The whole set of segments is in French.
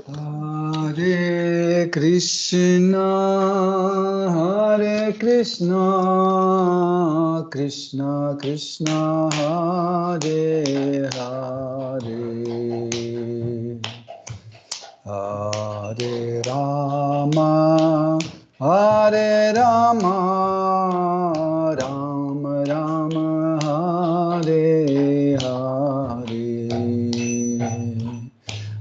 Hare Krishna, Hare Krishna, Krishna Krishna, Hare Hare, Hare Rama, Hare Rama, Rama Rama, Hare Hare.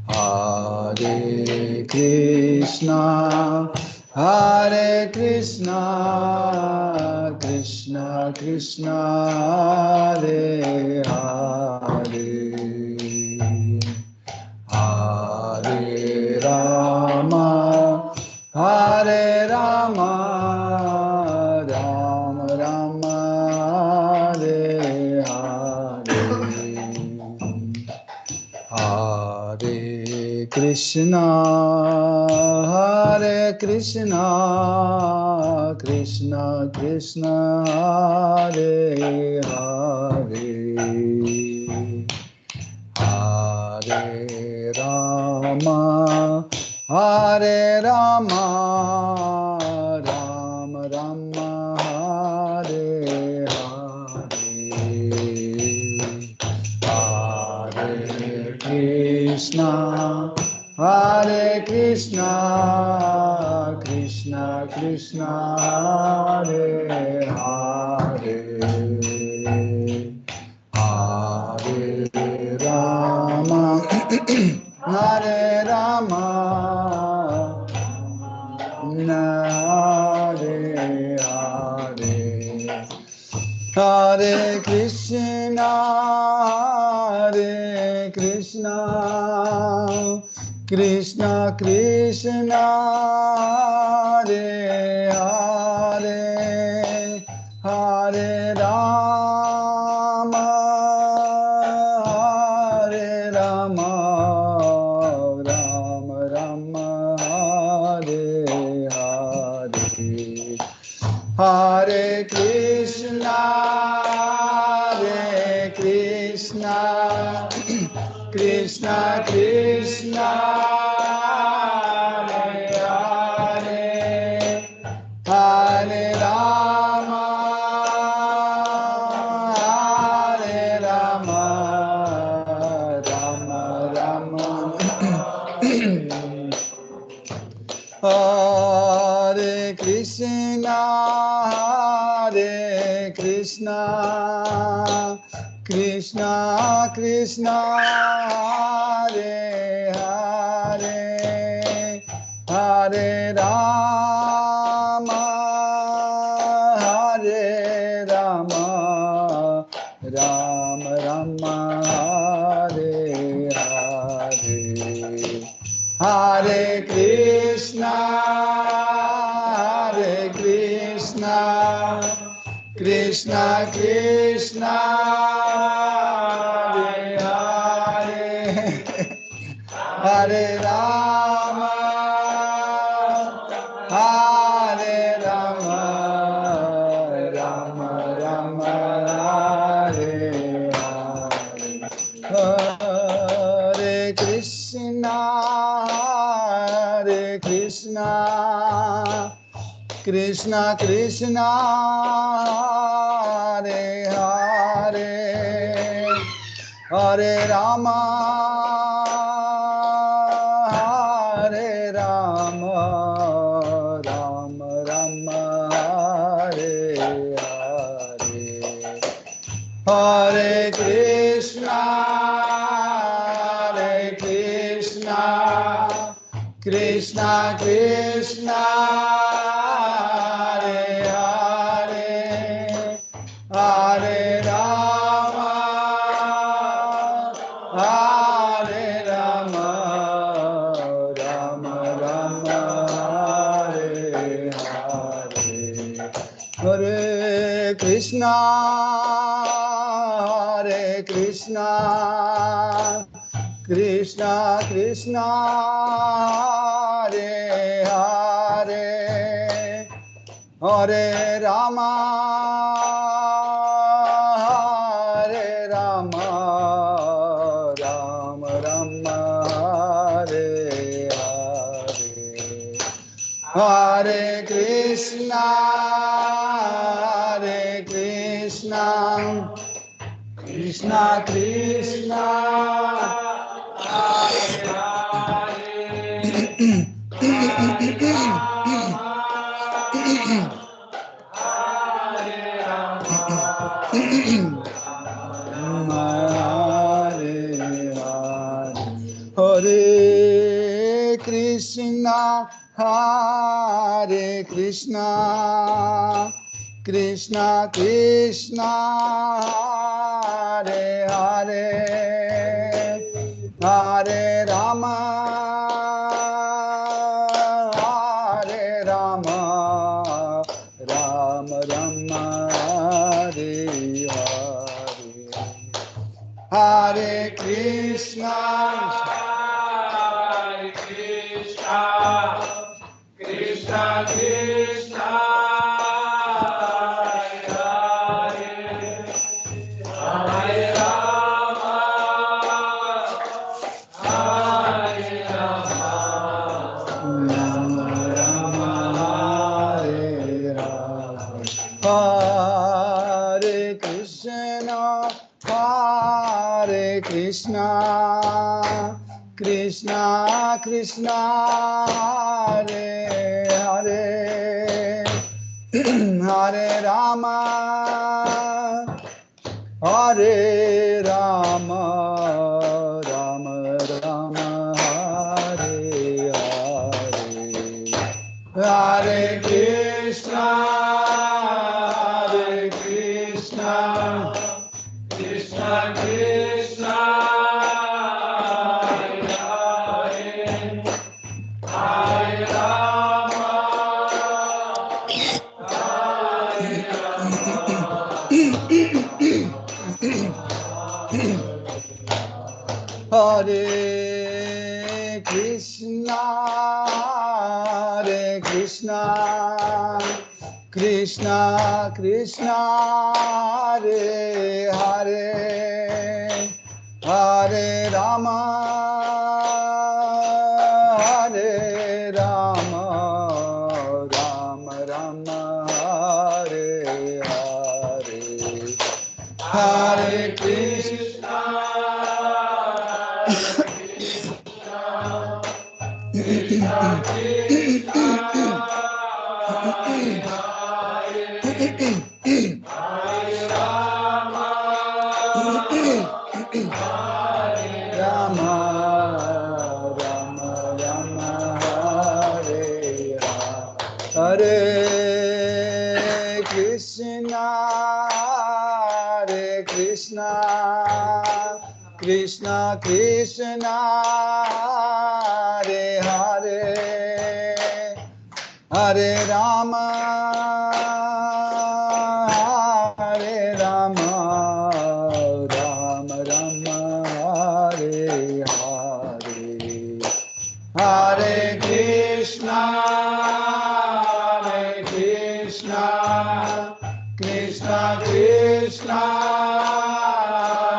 Hare Krishna, Hare Krishna, Krishna Krishna, Hare Hare, Hare Rama, Hare Rama, Rama Rama, Hare Hare. Hare Krishna, Hare Krishna, Krishna Krishna, Hare Hare, Hare Rama, Hare Rama, Rama Rama, Hare Hare, Hare Krishna, Hare Krishna, Krishna Krishna, Hare Hare, Hare Rama, Hare Rama, Hare Hare, Hare Krishna, Hare Krishna, Krishna Krishna, Hare Hare, Hare Rama, Hare Rama, Rama Rama, Hare Hare, Hare Krishna, Hare Krishna, Krishna Krishna, Hare Hare, Hare Rama, Hare Rama, Rama Rama, Hare Krishna, Hare Krishna, Krishna Krishna, Hare Hare, Hare Rama, Hare Rama, Rama Rama, Hare Hare, Hare Krishna, Hare Krishna, Krishna Krishna, Hare Hare, Hare Rama, Hare Rama, Rama Rama, Hare Hare, Hare Krishna, Hare Krishna, Krishna Krishna, Hare Hare, Hare Rama, Hare Rama, Rama Rama, Hare Hare, Hare Krishna, Hare Krishna, Krishna Krishna, Hare Hare, Hare Rama, Hare Rama, Rama Rama, Hare Hare. Hare Krishna, Hare Krishna, Krishna Krishna, Hare Hare, Hare Rama, Hare Rama, Rama Rama, Hare Hare. Hare Krishna, Hare Krishna, Krishna Krishna, Hare Hare, Hare Rama, Hare Rama, Hare Hare. Hare Krishna, Hare Krishna, Krishna Krishna, Hare Hare, Hare Rama, Hare Rama, Rama Rama, Hare Hare. Hare Krishna, Hare Krishna, Krishna Krishna, Hare Hare, Hare Rama, Hare Rama, Rama Rama, Hare Hare. Hare Krishna, Hare Krishna, Krishna Krishna, Hare Hare, Hare Rama, Hare Rama, Rama Rama, Hare Hare. Hare Krishna, Hare Krishna, Krishna Krishna, Hare Hare, Hare Rama, Hare Rama, Hare Krishna, Hare Krishna, Krishna Krishna, Hare Hare, Hare Rama, Hare Rama, Rama Rama, Hare Hare. Hare Krishna, Krishna Krishna, Hare Hare, Hare Rama, Hare Rama, Rama Rama, Hare Hare. Hare Krishna, Hare Krishna, Krishna Krishna, Hare Hare, Hare Rama, Hare Rama, Rama Rama, Hare Hare. Hare Krishna, Hare Krishna, Krishna Krishna,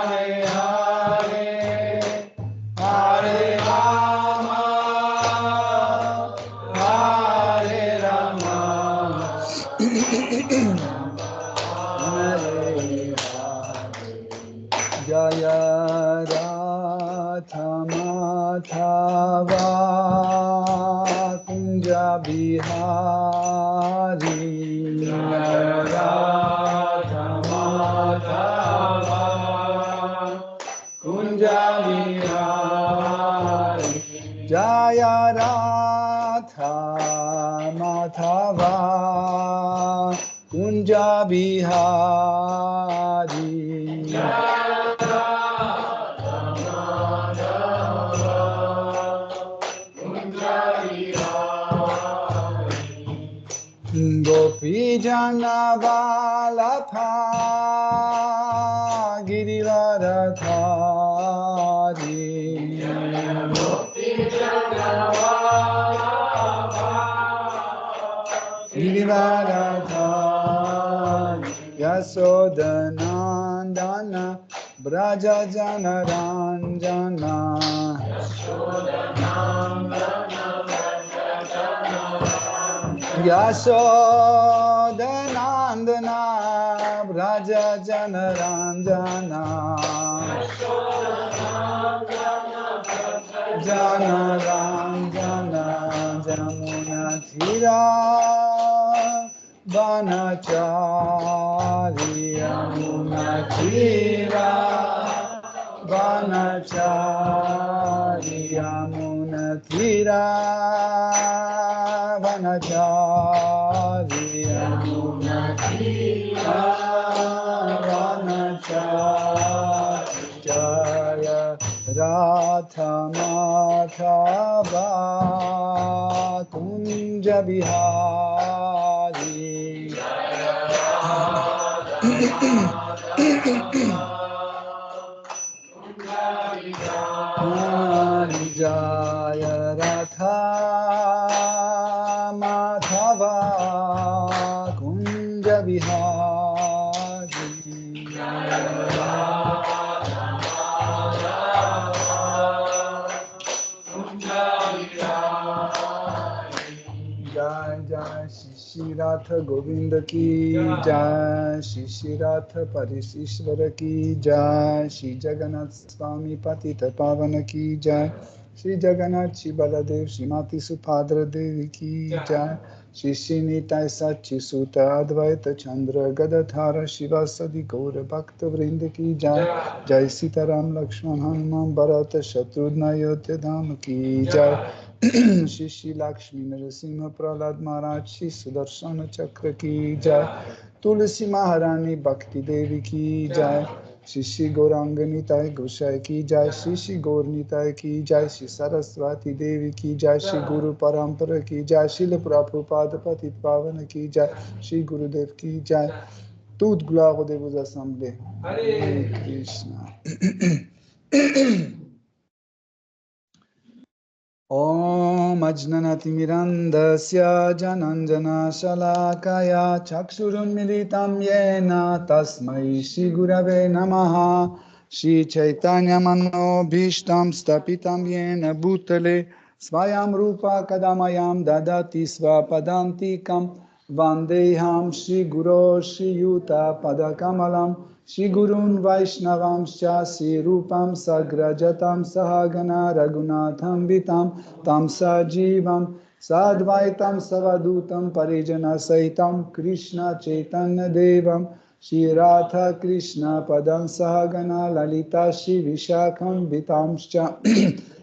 Hare Hare, Hare Rama, Hare Rama, Hare Hare. Jaya Radha Madhava Kunja Bihari, Jaya Radha Madhava Kunja Bihari, Jaya Radha Madhava Kunja Bihari, Jaya Radha Janavalapha Girivaradhari Girivaradhari Yasodanandana Braja Janaranjana Yashodanandana Braja Janaranjana Janaranjana Jamuna Thira Vanachari Yamuna Thira Vanachari Yamuna Thira Vanachari Yamuna Thira Vanachari Jaya Radha Madhava Kunja Bihari Jaya Radha Madhava Kunja Bihari Jai Jai Shri Radha Govinda ki Jai Shri Radha Parisishvara ki Jai Shri Jagannath Swami Patita Pavana ki Jai Shri Jagannath Shri Baladev Shri Mati Subhadra Devi ki Jai Shri Nitai Sachi Sutta Advaita Chandra Gadadhara Shivasadi Gaura Bhakta Vrinda ki Jai Jai Sitaram Lakshman Hanuman Bharata Shatrudhna Ayodhya Dham ki Jai Shri Shri Lakshmi Narasimha Prahlad Maharaj Shri Sudarshana Chakra ki Jai Tulsi Maharani Bhakti Devi ki Jai Shri Shri Gauranganitai Gosai ki Jai Shri Shri Gaurnitai ki Jai Shri Saraswati Devi ki Jai Shri Guru Parampara ki Jai Shri Prabhupada Patit Pavana ki Jai Shri Gurudev ki Jai. Toute gloire de vos assemblées. Hare Krishna. Om Ajnanati Mirandasya Jananjana Shalakaya Chakshurun Militam Yena Tasmai Shri Gurave Namaha Shri Chaitanya Mano Bhishtam Stapitam Yena Bhutale Svayam Rupa Kadamayam Dadati Svapadantikam Vandeham Shri Guru Shri Yuta Padakamalam Shri Gurun Vaishnavamscha Shri Rupam Sagrajatam Sahagana Raghunatham Vitam Tam Sajivam Sadvaitam Savadutam Parijana Saitam Krishna Chaitanya Devam Shri Radha Krishna Padam Sahagana Lalita Shri Vishakam Vitamscha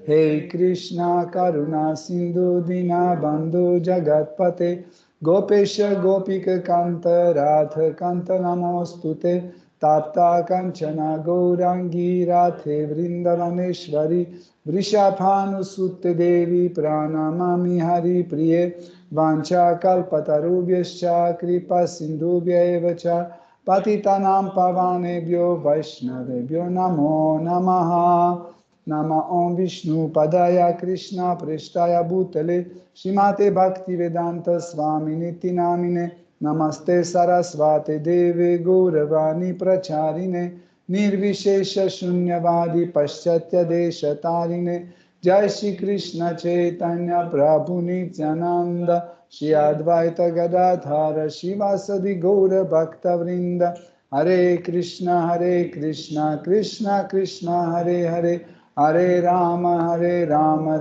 Hey Krishna Karuna Sindhu Dina Bandhu Jagatpate Gopesha Gopika Kanta Radha Kanta Namostute Tapta Kanchana Gaurangi Radhe Vrindavaneshwari Vrishabhanu Sutte Devi Pranamami Hari Priye Vancha Kalpatarubhyascha Kripa Sindhubhya Evacha Patitanam Pavanebhyo Vaishnavebhyo Namo Namaha Nama Om Vishnu Padaya Krishna Preshtaya Bhutale Shrimate Bhaktivedanta Swami Niti Namine Namaste Sarasvate Deve Gauravani Pracharine Nirvishesha Shunyavadi Paschatya Desha Tarine Jai Shri Krishna Chaitanya Prabhu Nityananda Shri Advaita Gadadhara Shivasadi Gaura Bhakta Vrinda Hare Krishna Krishna Krishna Hare Hare Hare Rama Rama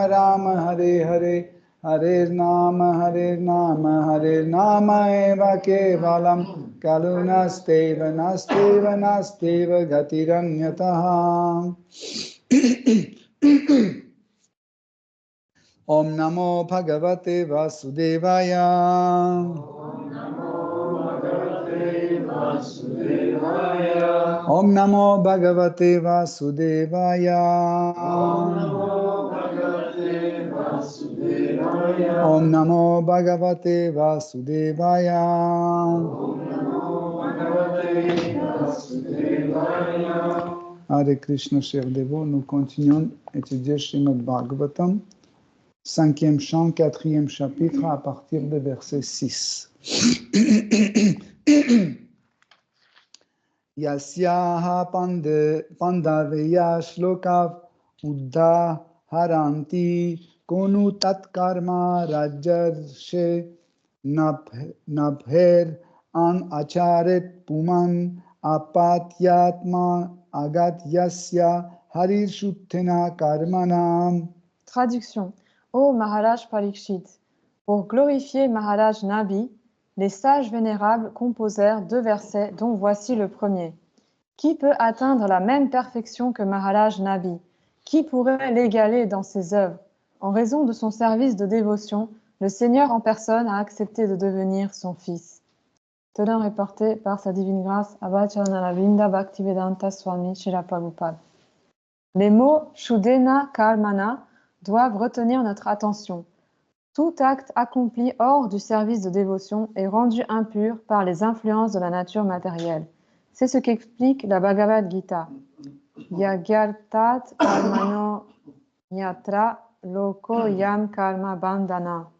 Rama Hare Hare Hare Nama Eva Kevalam Kalunasteva Nasteva Gatiranyataha Om Namo Bhagavate Vasudevaya Om Namo Bhagavate Vasudevaya Om Namo Bhagavate Vasudevaya. Hare Krishna, chers dévots, nous continuons à étudier Srimad Bhagavatam, 5e chant, 4e chapitre, à partir du verset 6. Yasyaha pandaveya shlokav uddha haranti konu tat karma rajarshe nabher an acharet puman apatyatma agatyasya harishuttena karmanam. Traduction. Ô Maharaj Parikshit, pour glorifier Maharaj Nabi, les sages vénérables composèrent 2 versets dont voici le premier. Qui peut atteindre la même perfection que Maharaj Nabi? Qui pourrait l'égaler dans ses œuvres? En raison de son service de dévotion, le Seigneur en personne a accepté de devenir son fils. Tenant et porté par sa divine grâce, Abba Charanaravinda Bhaktivedanta Swami Srila Prabhupada. Les mots Shuddhena Karmana doivent retenir notre attention. Tout acte accompli hors du service de dévotion est rendu impur par les influences de la nature matérielle. C'est ce qu'explique la Bhagavad Gita. Yagyartat karmano nyatra loko yam karma bandhana.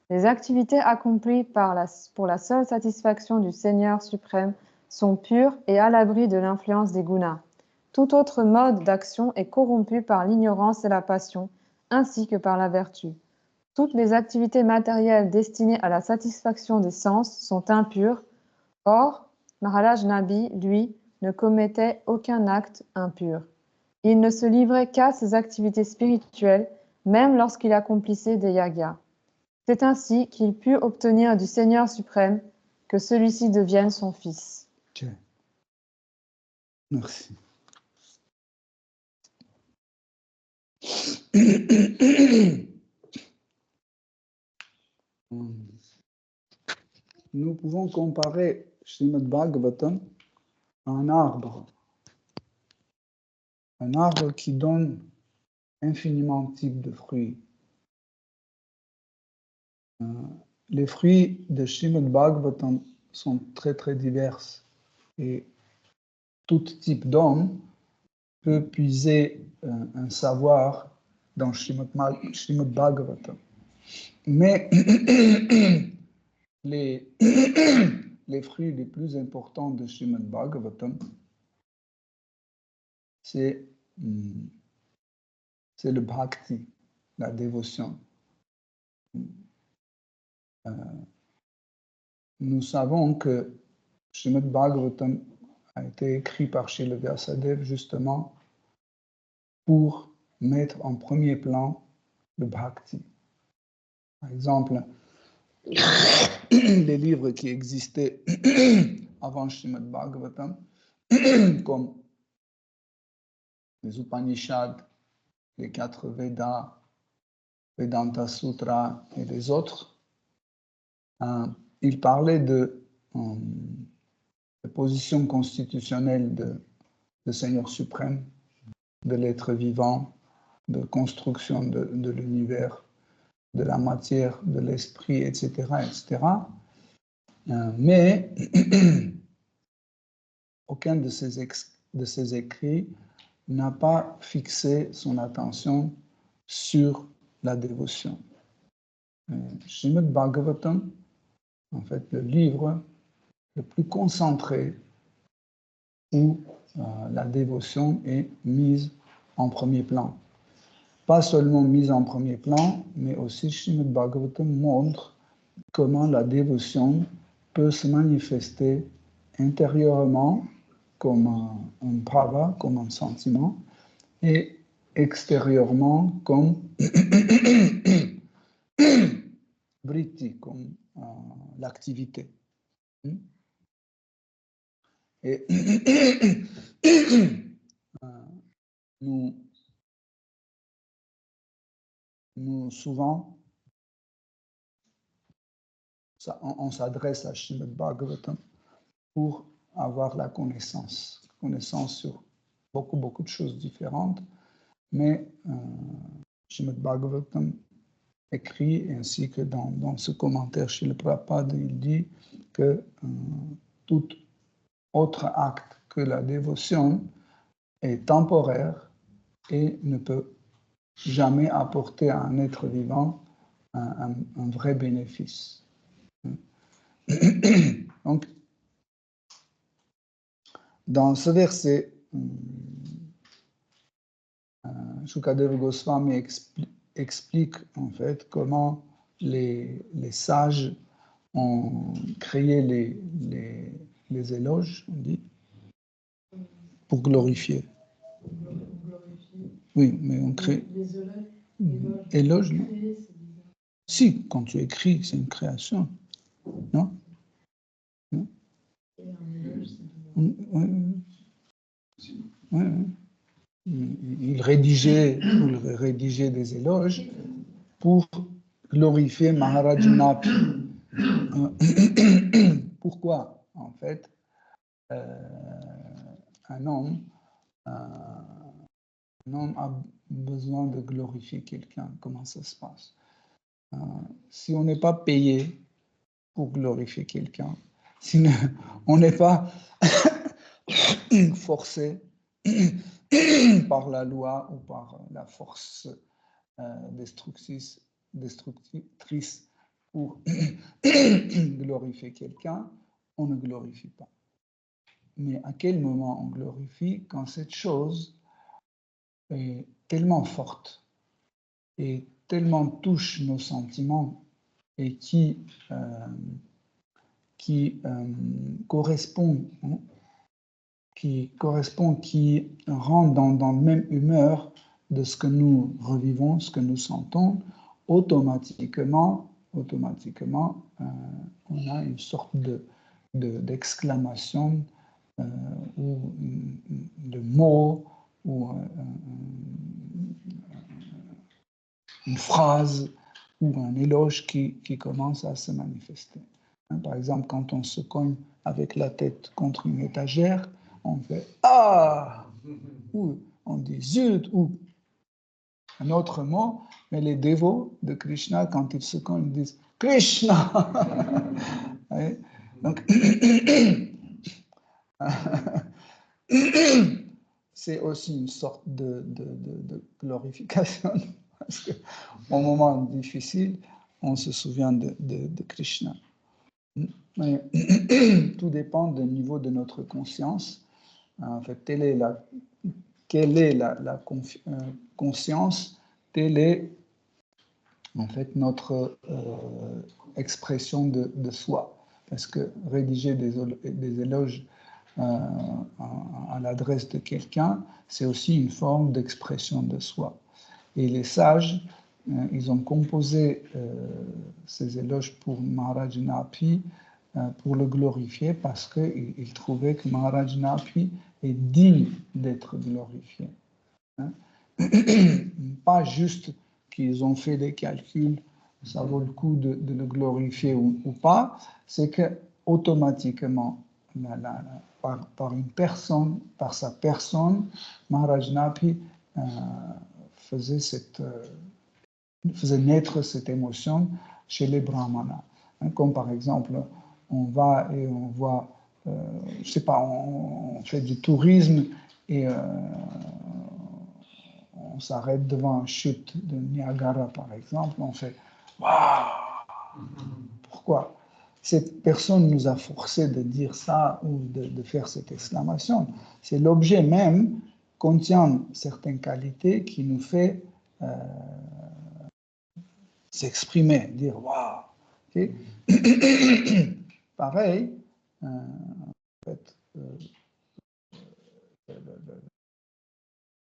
Les activités accomplies pour la seule satisfaction du Seigneur suprême sont pures et à l'abri de l'influence des gunas. Tout autre mode d'action est corrompu par l'ignorance et la passion, ainsi que par la vertu. Toutes les activités matérielles destinées à la satisfaction des sens sont impures. Or, Maharaj Nabi, lui, ne commettait aucun acte impur. Il ne se livrait qu'à ses activités spirituelles, même lorsqu'il accomplissait des yagas. C'est ainsi qu'il put obtenir du Seigneur suprême que celui-ci devienne son fils. Okay. Merci. Nous pouvons comparer Srimad Bhagavatam à un arbre. Un arbre qui donne infiniment de types de fruits. Les fruits de Srimad Bhagavatam sont très très divers et tout type d'homme peut puiser un savoir dans Srimad Bhagavatam. Mais les fruits les plus importants de Srimad Bhagavatam, c'est le bhakti, la dévotion. Nous savons que Srimad Bhagavatam a été écrit par Srila Vyasadeva justement pour mettre en premier plan le bhakti. Par exemple, les livres qui existaient avant Srimad Bhagavatam, comme les Upanishads, les 4 Védas, Vedanta Sutra et les autres, ils parlaient de la position constitutionnelle de Seigneur suprême, de l'être vivant, de construction de l'univers, de la matière, de l'esprit, etc., etc. Mais aucun de ces écrits n'a pas fixé son attention sur la dévotion. Srimad Bhagavatam, en fait, le livre le plus concentré où la dévotion est mise en premier plan. Pas seulement mise en premier plan, mais aussi Srimad Bhagavatam montre comment la dévotion peut se manifester intérieurement comme un bhava, comme un sentiment, et extérieurement comme vritti, comme l'activité. Et nous souvent, on s'adresse à Srimad Bhagavatam pour avoir la connaissance sur beaucoup de choses différentes, mais Srimad Bhagavatam écrit, ainsi que dans ce commentaire chez le Prabhupada, il dit que tout autre acte que la dévotion est temporaire et ne peut jamais apporter à un être vivant un vrai bénéfice. Donc, dans ce verset, Shukadeva Goswami explique en fait comment les sages ont créé les éloges, on dit, pour glorifier. Oui, mais on crée. Les éloges. Si, quand tu écris, c'est une création. Non? Non? Il rédigeait des éloges pour glorifier Maharaj Napi. Pourquoi? En fait, un homme a besoin de glorifier quelqu'un. Comment ça se passe? Si on n'est pas payé pour glorifier quelqu'un, si on n'est pas forcé par la loi ou par la force destructrice pour glorifier quelqu'un, on ne glorifie pas. Mais à quel moment on glorifie? Quand cette chose est tellement forte et tellement touche nos sentiments et qui correspond, qui rentre dans la même humeur de ce que nous revivons, ce que nous sentons, automatiquement, on a une sorte d'exclamation ou de mot ou une phrase ou un éloge qui commence à se manifester. Par exemple, quand on se cogne avec la tête contre une étagère, on fait « Ah !» ou on dit « Zut !» ou un autre mot, mais les dévots de Krishna, quand ils se cognent, ils disent « Krishna !» Donc, c'est aussi une sorte de glorification, parce qu'au moment difficile, on se souvient de Krishna. Mais tout dépend du niveau de notre conscience. En fait, quelle est la conscience, telle est en fait notre expression de soi. Parce que rédiger des éloges à l'adresse de quelqu'un, c'est aussi une forme d'expression de soi. Et les sages, ils ont composé ces éloges pour Maharaj Napi pour le glorifier parce qu'ils trouvaient que Maharaj Napi est digne d'être glorifié. Hein? Pas juste qu'ils ont fait des calculs, ça vaut le coup de le glorifier ou pas, c'est que automatiquement, par une personne, par sa personne, Maharaj Napi faisait naître cette émotion chez les brahmanas. Comme par exemple, on va et on voit, je sais pas, on fait du tourisme et on s'arrête devant une chute de Niagara, par exemple, on fait « Waouh !» Pourquoi? Cette personne nous a forcé de dire ça ou de faire cette exclamation. C'est l'objet même contient certaines qualités qui nous fait s'exprimer, dire waouh. Okay? Pareil, en fait,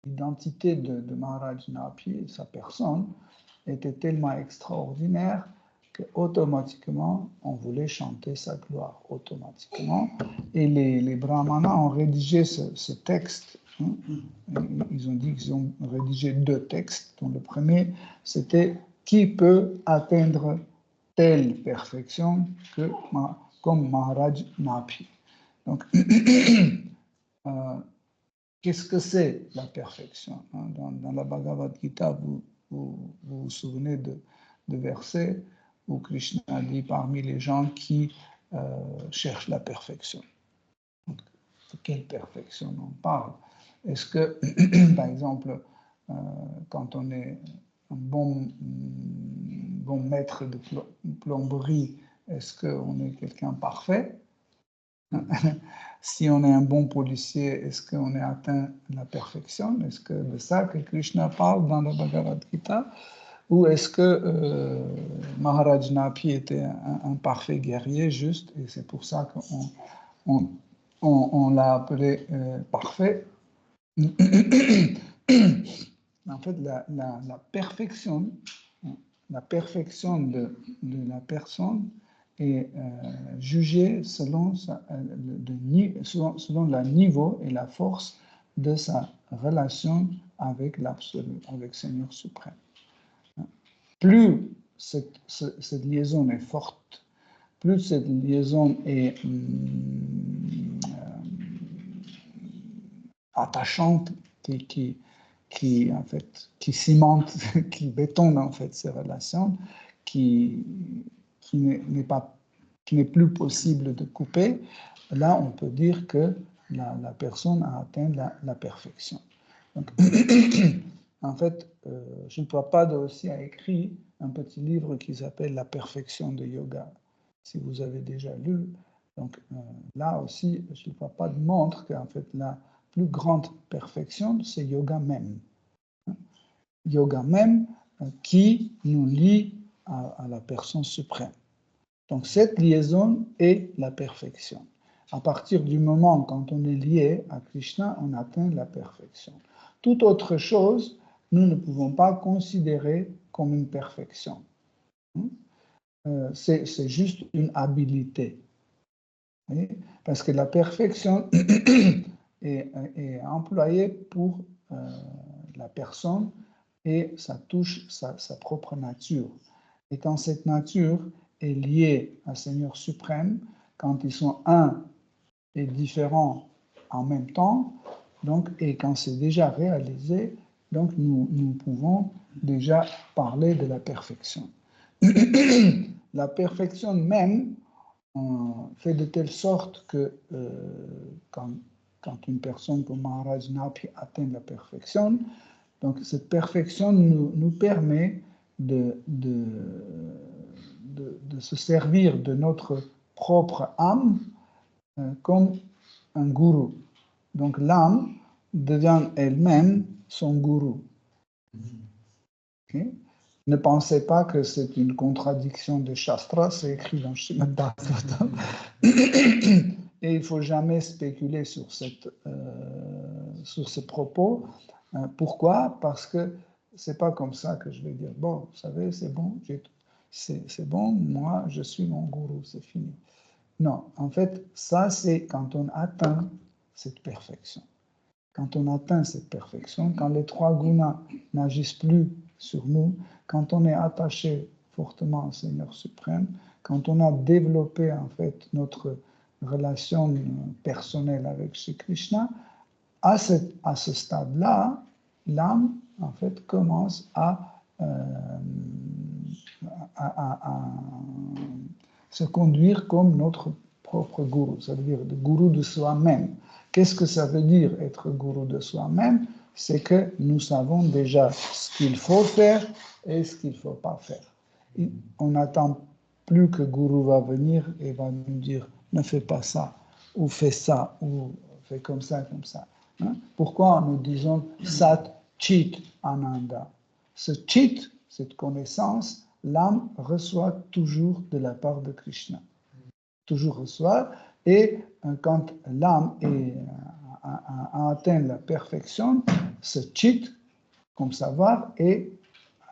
l'identité de Maharaj Napi, sa personne, était tellement extraordinaire qu'automatiquement, on voulait chanter sa gloire, automatiquement. Et les brahmanas ont rédigé ce texte. Hein. Ils ont dit qu'ils ont rédigé 2 textes, dont le premier, c'était « Qui peut atteindre telle perfection comme Maharaj Napi ?» Donc, qu'est-ce que c'est la perfection? Dans la Bhagavad Gita, vous vous souvenez de versets où Krishna dit parmi les gens qui cherchent la perfection. Donc, de quelle perfection on parle? Est-ce que, par exemple, quand on est un bon maître de plomberie, est-ce qu'on est quelqu'un parfait? Si on est un bon policier, est-ce qu'on a atteint la perfection? Est-ce que de ça que Krishna parle dans le Bhagavad Gita? Ou est-ce que Maharaj Napi était un parfait guerrier juste, et c'est pour ça qu'on l'a appelé parfait? En fait, la perfection de la personne est jugée selon le niveau et la force de sa relation avec l'absolu, avec Seigneur suprême. Plus cette liaison est forte, plus cette liaison est attachante, qui en fait, qui cimente, qui bétonne en fait ces relations, qui n'est plus possible de couper, là on peut dire que la personne a atteint la perfection. Donc, en fait, Srila Prabhupada aussi a écrit un petit livre qui s'appelle La perfection de yoga, si vous avez déjà lu. Donc là aussi, Srila Prabhupada montre qu'en fait la plus grande perfection, c'est yoga même. Yoga même qui nous lie à la personne suprême. Donc cette liaison est la perfection. À partir du moment quand on est lié à Krishna, on atteint la perfection. Toute autre chose, nous ne pouvons pas considérer comme une perfection. C'est juste une habilité. Parce que la perfection est employée pour la personne et ça touche sa propre nature. Et quand cette nature est liée à Seigneur suprême, quand ils sont un et différents en même temps, donc, et quand c'est déjà réalisé, donc nous pouvons déjà parler de la perfection. La perfection même fait de telle sorte que quand une personne comme Maharaj Napi atteint la perfection, donc cette perfection nous permet de se servir de notre propre âme comme un gourou. Donc l'âme devient elle-même son gourou. Okay? Ne pensez pas que c'est une contradiction de Shastra, c'est écrit dans Srimad Bhagavatam. Et il ne faut jamais spéculer sur ce propos. Pourquoi? Parce que ce n'est pas comme ça que je vais dire, bon, vous savez, c'est bon, c'est bon, moi, je suis mon gourou, c'est fini. Non, en fait, ça, c'est quand on atteint cette perfection. Quand on atteint cette perfection, quand les trois gunas n'agissent plus sur nous, quand on est attaché fortement au Seigneur suprême, quand on a développé en fait notre relation personnelle avec Sri Krishna, à ce stade-là, l'âme en fait commence à se conduire comme notre propre gourou, ça veut dire le gourou de soi-même. Qu'est-ce que ça veut dire être gourou de soi-même? C'est que nous savons déjà ce qu'il faut faire et ce qu'il ne faut pas faire. Et on n'attend plus que gourou va venir et va nous dire ne fais pas ça, ou fais ça, ou fais comme ça, comme ça. Hein? Pourquoi nous disons Sat Chit Ananda? Ce Chit, cette connaissance, l'âme reçoit toujours de la part de Krishna. Toujours reçoit, et quand l'âme a atteint la perfection, ce Chit, comme savoir, est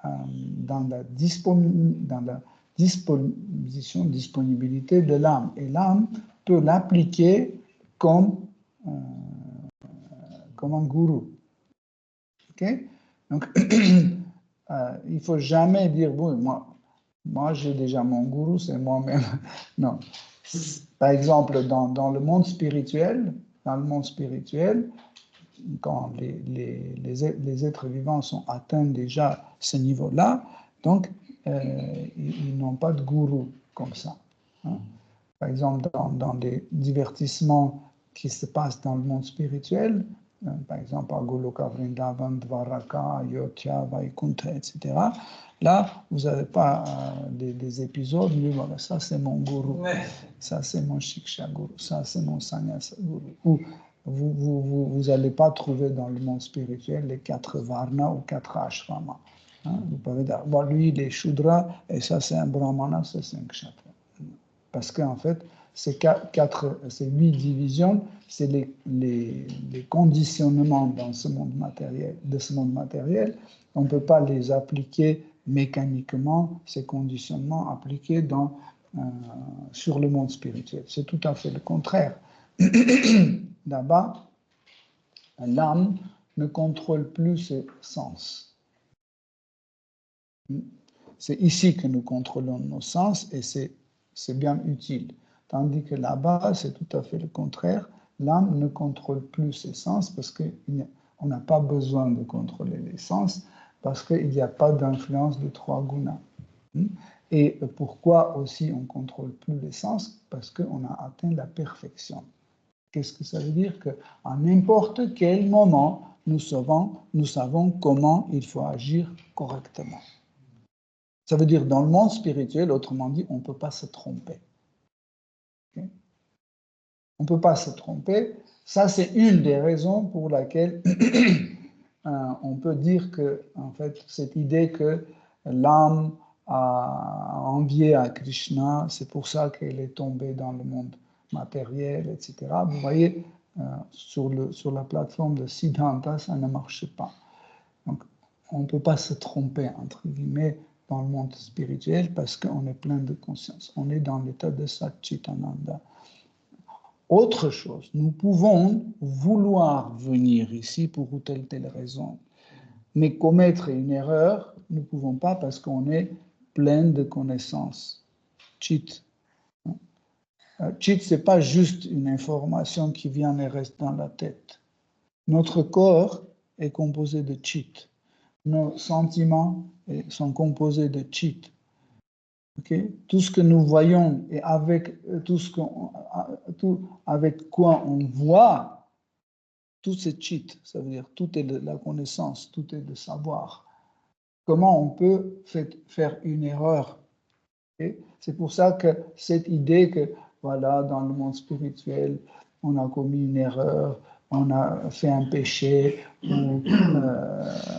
dans la disponibilité de l'âme. Et l'âme peut l'appliquer comme un gourou. Okay? Donc, il ne faut jamais dire, bon, moi j'ai déjà mon gourou, c'est moi-même. Non. Par exemple, dans le monde spirituel, quand les êtres vivants sont atteints déjà ce niveau-là, donc ils n'ont pas de gourou comme ça. Hein. Par exemple, dans des divertissements qui se passent dans le monde spirituel, par exemple à Goloka Vrindavan, Dvaraka, Ayodhya, Vaikuntha, etc., là, vous n'avez pas des épisodes, mais voilà, ça c'est mon gourou, ça c'est mon Shiksha Guru, ça c'est mon Sannyasa Guru. Ou vous n'allez pas trouver dans le monde spirituel les 4 varnas ou 4 ashramas. Hein. Vous pouvez dire, bon, lui il est Shudra, et ça c'est un Brahmana, ça c'est un Kshatriya. Parce qu'en fait, ces 8 divisions, c'est les conditionnements dans ce monde matériel, de ce monde matériel. On ne peut pas les appliquer mécaniquement, ces conditionnements appliqués sur le monde spirituel. C'est tout à fait le contraire. Là-bas, l'âme ne contrôle plus ses sens. C'est ici que nous contrôlons nos sens et c'est bien utile. Tandis que là-bas, c'est tout à fait le contraire. L'âme ne contrôle plus ses sens parce qu'on n'a pas besoin de contrôler les sens parce qu'il n'y a pas d'influence de 3 gunas. Et pourquoi aussi on ne contrôle plus les sens? Parce qu'on a atteint la perfection. Qu'est-ce que ça veut dire? Qu'à n'importe quel moment, nous savons comment il faut agir correctement. Ça veut dire dans le monde spirituel, autrement dit, on ne peut pas se tromper. Okay? On ne peut pas se tromper. Ça, c'est une des raisons pour laquelle on peut dire que, en fait, cette idée que l'âme a envié à Krishna, c'est pour ça qu'elle est tombée dans le monde matériel, etc. Vous voyez, sur la plateforme de Siddhanta, ça ne marche pas. Donc, on ne peut pas se tromper, entre guillemets, dans le monde spirituel parce qu'on est plein de conscience. On est dans l'état de Satchitananda. Autre chose, nous pouvons vouloir venir ici pour telle raison, mais commettre une erreur, nous ne pouvons pas parce qu'on est plein de connaissances. Chit. Chit, ce n'est pas juste une information qui vient et reste dans la tête. Notre corps est composé de chit. Nos sentiments sont composés de chit. Okay? Tout ce que nous voyons et avec avec quoi on voit, tout c'est chit. Ça veut dire tout est de la connaissance, tout est de savoir. Comment on peut faire une erreur? Okay? C'est pour ça que cette idée que voilà, dans le monde spirituel, on a commis une erreur, on a fait un péché, ou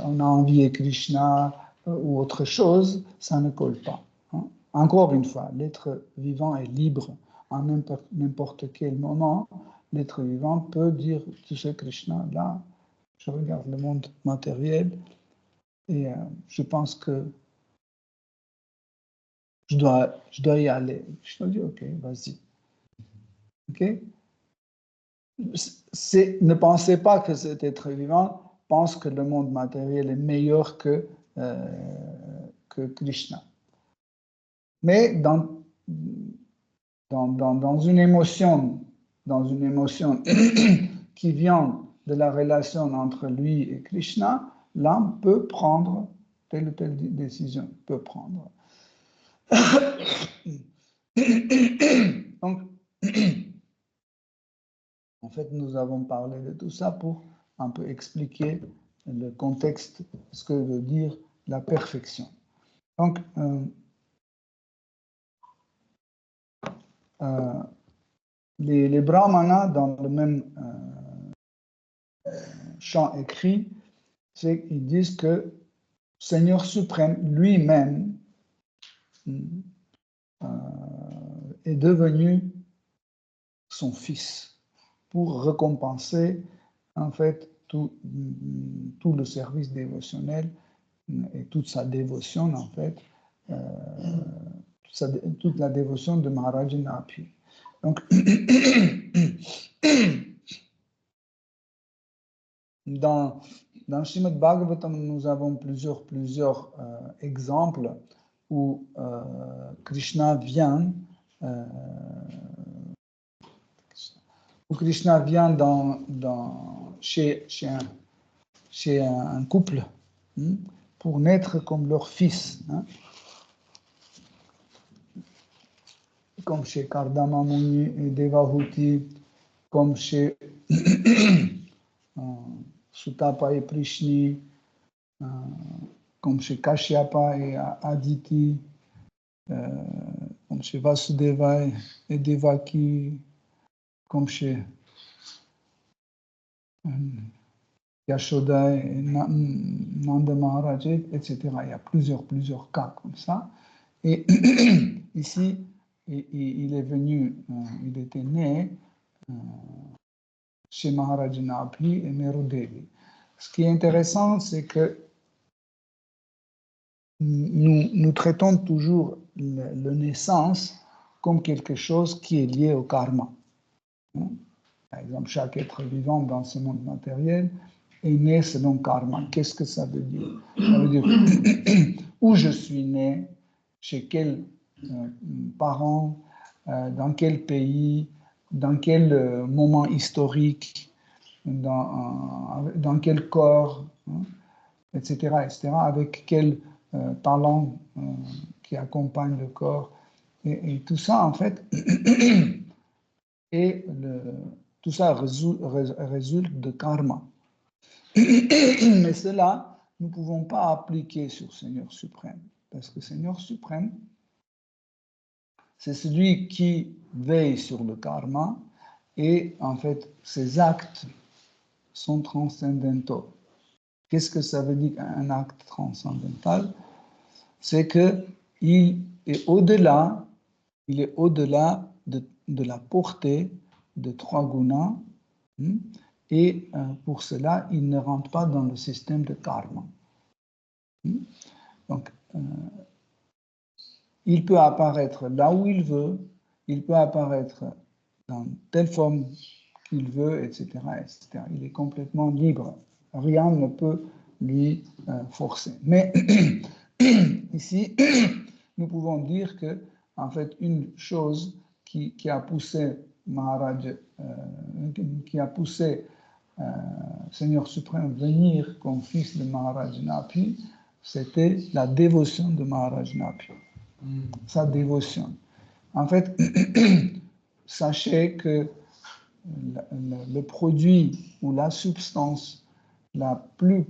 on a envié Krishna ou autre chose, ça ne colle pas. Hein. Encore une fois, l'être vivant est libre. À n'importe quel moment, l'être vivant peut dire, tu sais Krishna, là, je regarde le monde matériel et je pense que je dois y aller. Je te dis, ok, vas-y. Ok? Ne pensez pas que cet être vivant pense que le monde matériel est meilleur que Krishna. Mais dans une émotion qui vient de la relation entre lui et Krishna, l'âme peut prendre telle ou telle décision, peut prendre. Donc, en fait, nous avons parlé de tout ça pour un peu expliquer le contexte, ce que veut dire la perfection. Donc, les brahmanas, dans le même chant écrit, c'est qu'ils disent que Seigneur suprême lui-même est devenu son fils pour récompenser en fait tout le service dévotionnel et toute sa dévotion en fait, toute la dévotion de Maharaj Napi. Donc, dans Srimad Bhagavatam, nous avons plusieurs exemples où Krishna vient où Krishna vient chez un couple pour naître comme leur fils, comme chez Kardama Muni et Devahuti, comme chez Sutapa et Prishni, comme chez Kashyapa et Aditi, comme chez Vasudeva et Devaki, comme chez Yashoda et Nanda Maharaj, etc. Il y a plusieurs cas comme ça. Et ici, il est venu, il était né chez Maharaj Napi et Merudevi. Ce qui est intéressant, c'est que nous traitons toujours la naissance comme quelque chose qui est lié au karma. Par exemple, chaque être vivant dans ce monde matériel est né selon karma. Qu'est-ce que ça veut dire? Ça veut dire où je suis né, chez quels parents, dans quel pays, dans quel moment historique, dans quel corps, etc., avec quel talent qui accompagne le corps. Et tout ça, en fait, tout ça résulte de karma. Mais cela, nous ne pouvons pas appliquer sur Seigneur suprême, parce que Seigneur suprême, c'est celui qui veille sur le karma, et en fait, ses actes sont transcendantaux. Qu'est-ce que ça veut dire un acte transcendantal? C'est qu'il est au-delà, de la portée de trois gunas, et pour cela, il ne rentre pas dans le système de karma. Donc, il peut apparaître là où il veut, il peut apparaître dans telle forme qu'il veut, etc., etc. Il est complètement libre. Rien ne peut lui forcer. Mais ici, nous pouvons dire que, en fait, une chose qui a poussé Maharaj, qui a poussé Seigneur suprême venir comme fils de Maharaj Napi, c'était la dévotion de Maharaj Napi. Sa dévotion. En fait, sachez que le produit ou la substance la plus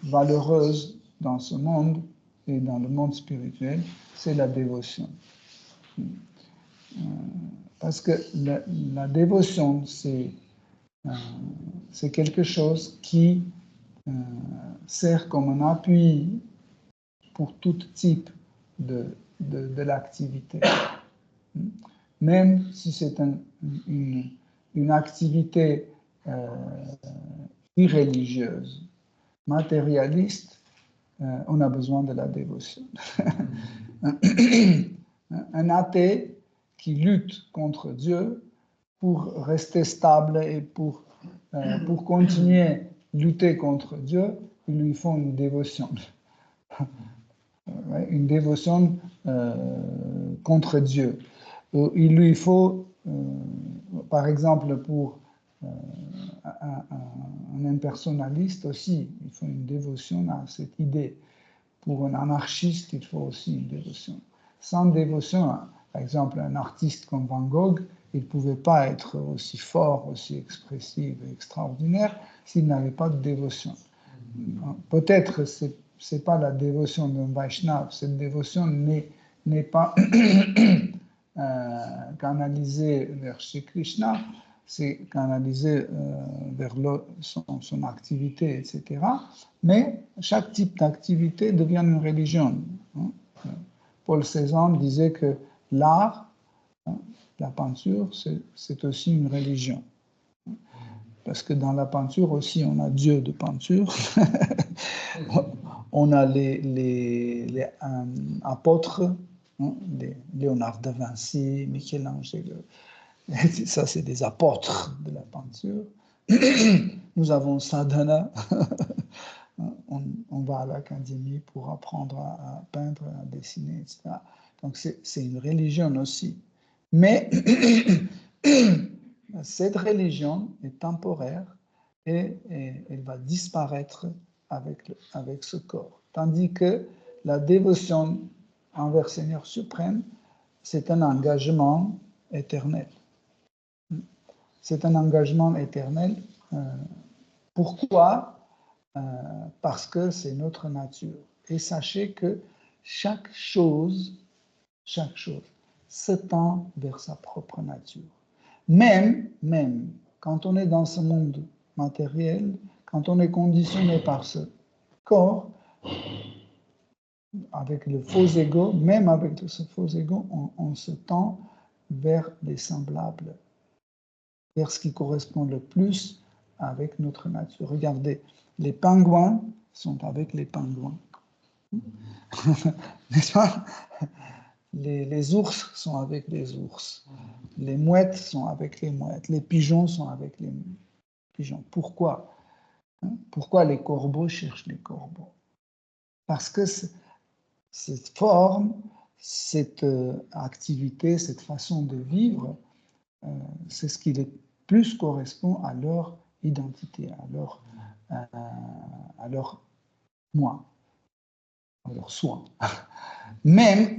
valeureuse dans ce monde et dans le monde spirituel, c'est la dévotion. Parce que la dévotion, c'est quelque chose qui sert comme un appui pour tout type de l'activité. Même si c'est une activité irreligieuse, matérialiste, on a besoin de la dévotion. Un athée qui lutte contre Dieu pour rester stable et pour continuer à lutter contre Dieu, il lui faut une dévotion. Une dévotion contre Dieu. Il lui faut, par exemple, pour un impersonnaliste aussi, il faut une dévotion à cette idée. Pour un anarchiste, il faut aussi une dévotion. Sans dévotion, par exemple, un artiste comme Van Gogh, il ne pouvait pas être aussi fort, aussi expressif et extraordinaire s'il n'avait pas de dévotion. Peut-être ce n'est pas la dévotion d'un Vaishnav, cette dévotion n'est pas canalisée vers Shri Krishna, c'est canalisé vers son activité, etc. Mais chaque type d'activité devient une religion. Paul Cézanne disait que l'art, la peinture, c'est aussi une religion. Parce que dans la peinture aussi, on a Dieu de peinture. On a les apôtres, Léonard de Vinci, Michel-Angelo. Ça, c'est des apôtres de la peinture. Nous avons Sadhana. On va à l'académie pour apprendre à peindre, à dessiner, etc. Donc, c'est une religion aussi. Mais cette religion est temporaire et elle va disparaître avec ce corps. Tandis que la dévotion envers Seigneur suprême, c'est un engagement éternel. C'est un engagement éternel. Pourquoi? Parce que c'est notre nature. Et sachez que chaque chose se tend vers sa propre nature. Même quand on est dans ce monde matériel, quand on est conditionné par ce corps, avec le faux ego, même avec ce faux ego, on se tend vers les semblables, vers ce qui correspond le plus avec notre nature. Regardez, les pingouins sont avec les pingouins. N'est-ce pas? Les ours sont avec les ours. Les mouettes sont avec les mouettes. Les pigeons sont avec les pigeons. Pourquoi? Pourquoi les corbeaux cherchent les corbeaux? Parce que cette forme, cette activité, cette façon de vivre, c'est ce qui le plus correspond à leur identité, à leur moi, à leur soi. Même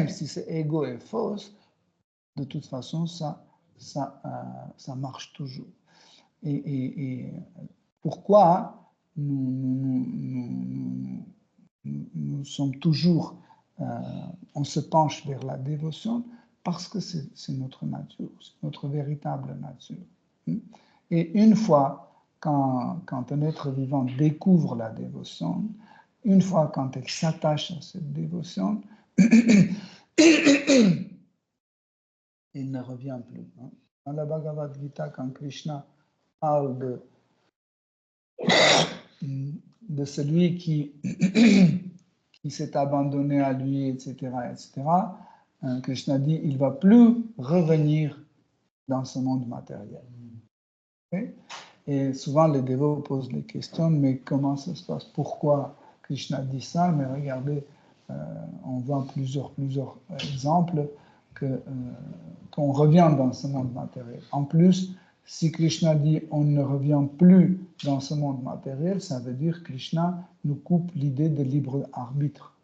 si ce ego est faux, de toute façon, ça marche toujours. Et pourquoi nous sommes toujours, on se penche vers la dévotion? Parce que c'est notre nature, c'est notre véritable nature. Et une fois quand un être vivant découvre la dévotion, une fois quand elle s'attache à cette dévotion, il ne revient plus. Dans la Bhagavad Gita, quand Krishna parle de celui qui s'est abandonné à lui, etc., Krishna dit, il ne va plus revenir dans ce monde matériel. Okay? Et souvent, les dévots posent les questions, mais comment ça se passe? Pourquoi Krishna dit ça? Mais regardez, on voit plusieurs exemples qu'on revient dans ce monde matériel. En plus, si Krishna dit on ne revient plus dans ce monde matériel, ça veut dire que Krishna nous coupe l'idée de libre arbitre.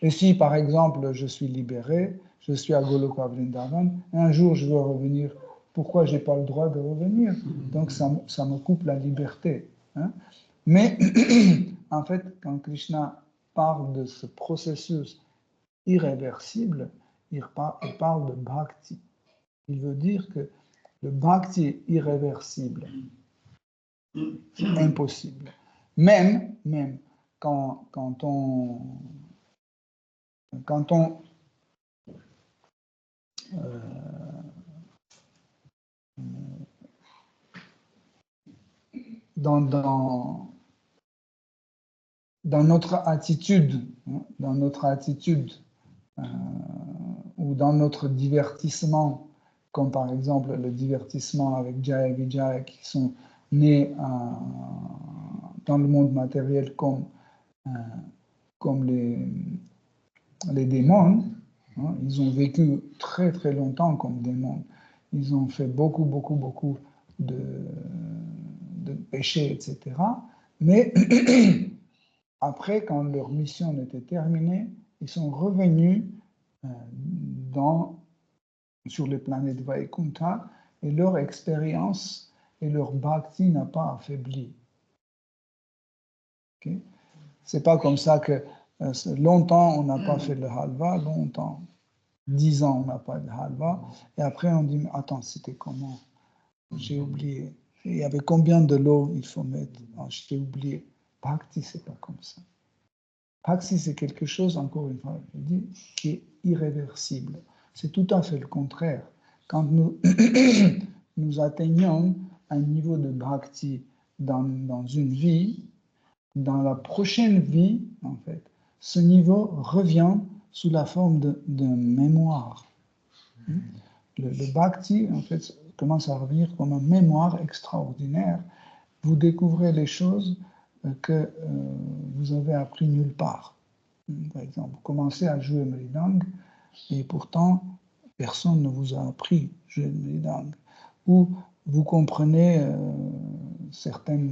Et si, par exemple, je suis libéré, je suis à Goloka Vrindavan, un jour je veux revenir, pourquoi je n'ai pas le droit de revenir? Donc ça me coupe la liberté. Mais en fait, quand Krishna parle de ce processus irréversible, il parle de bhakti. Il veut dire que le bhakti est irréversible, impossible. Même quand on dans notre attitude, ou dans notre divertissement, comme par exemple le divertissement avec Jaya Vijaya, qui sont nés dans le monde matériel comme les démons, ils ont vécu très très longtemps comme démons. Ils ont fait beaucoup de péchés, etc. Mais après, quand leur mission était terminée, ils sont revenus sur les planètes Vaikuntha et leur expérience et leur bhakti n'a pas affaibli. Okay? C'est pas comme ça que longtemps on n'a pas fait le halva, longtemps, 10 ans on n'a pas de halva, et après on dit mais attends, c'était comment? J'ai oublié. Il y avait combien de l'eau il faut mettre? Oh, je t'ai oublié. Bhakti, c'est pas comme ça. Bhakti, c'est quelque chose, encore une fois, je dis, qui est irréversible. C'est tout à fait le contraire. Quand nous atteignons un niveau de bhakti dans une vie, dans la prochaine vie, en fait, ce niveau revient sous la forme de mémoire. Le bhakti, en fait, commence à revenir comme une mémoire extraordinaire. Vous découvrez les choses que vous avez appris nulle part. Par exemple, vous commencez à jouer mridang et pourtant, personne ne vous a appris, ou vous comprenez certains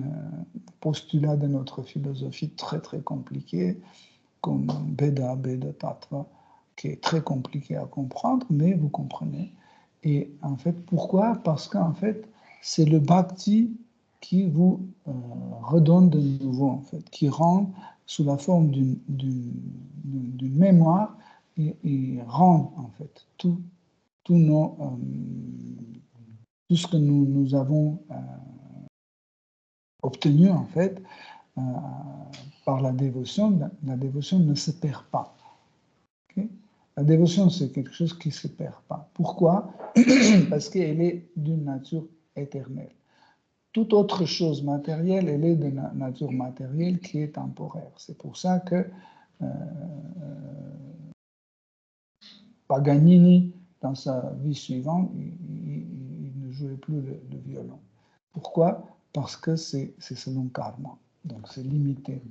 postulats de notre philosophie très très compliqués, comme Beda Tattva, qui est très compliqué à comprendre, mais vous comprenez. Et en fait, pourquoi? Parce qu'en fait, c'est le bhakti qui vous redonne de nouveau, en fait, qui rend sous la forme d'une mémoire et rend en fait tout ce que nous avons obtenu en fait par la dévotion. La dévotion ne se perd pas. Okay? La dévotion, c'est quelque chose qui ne se perd pas. Pourquoi? Parce qu'elle est d'une nature éternelle. Toute autre chose matérielle, elle est de nature matérielle qui est temporaire. C'est pour ça que Paganini, dans sa vie suivante, il ne jouait plus le violon. Pourquoi? Parce que c'est selon karma. Donc c'est limité.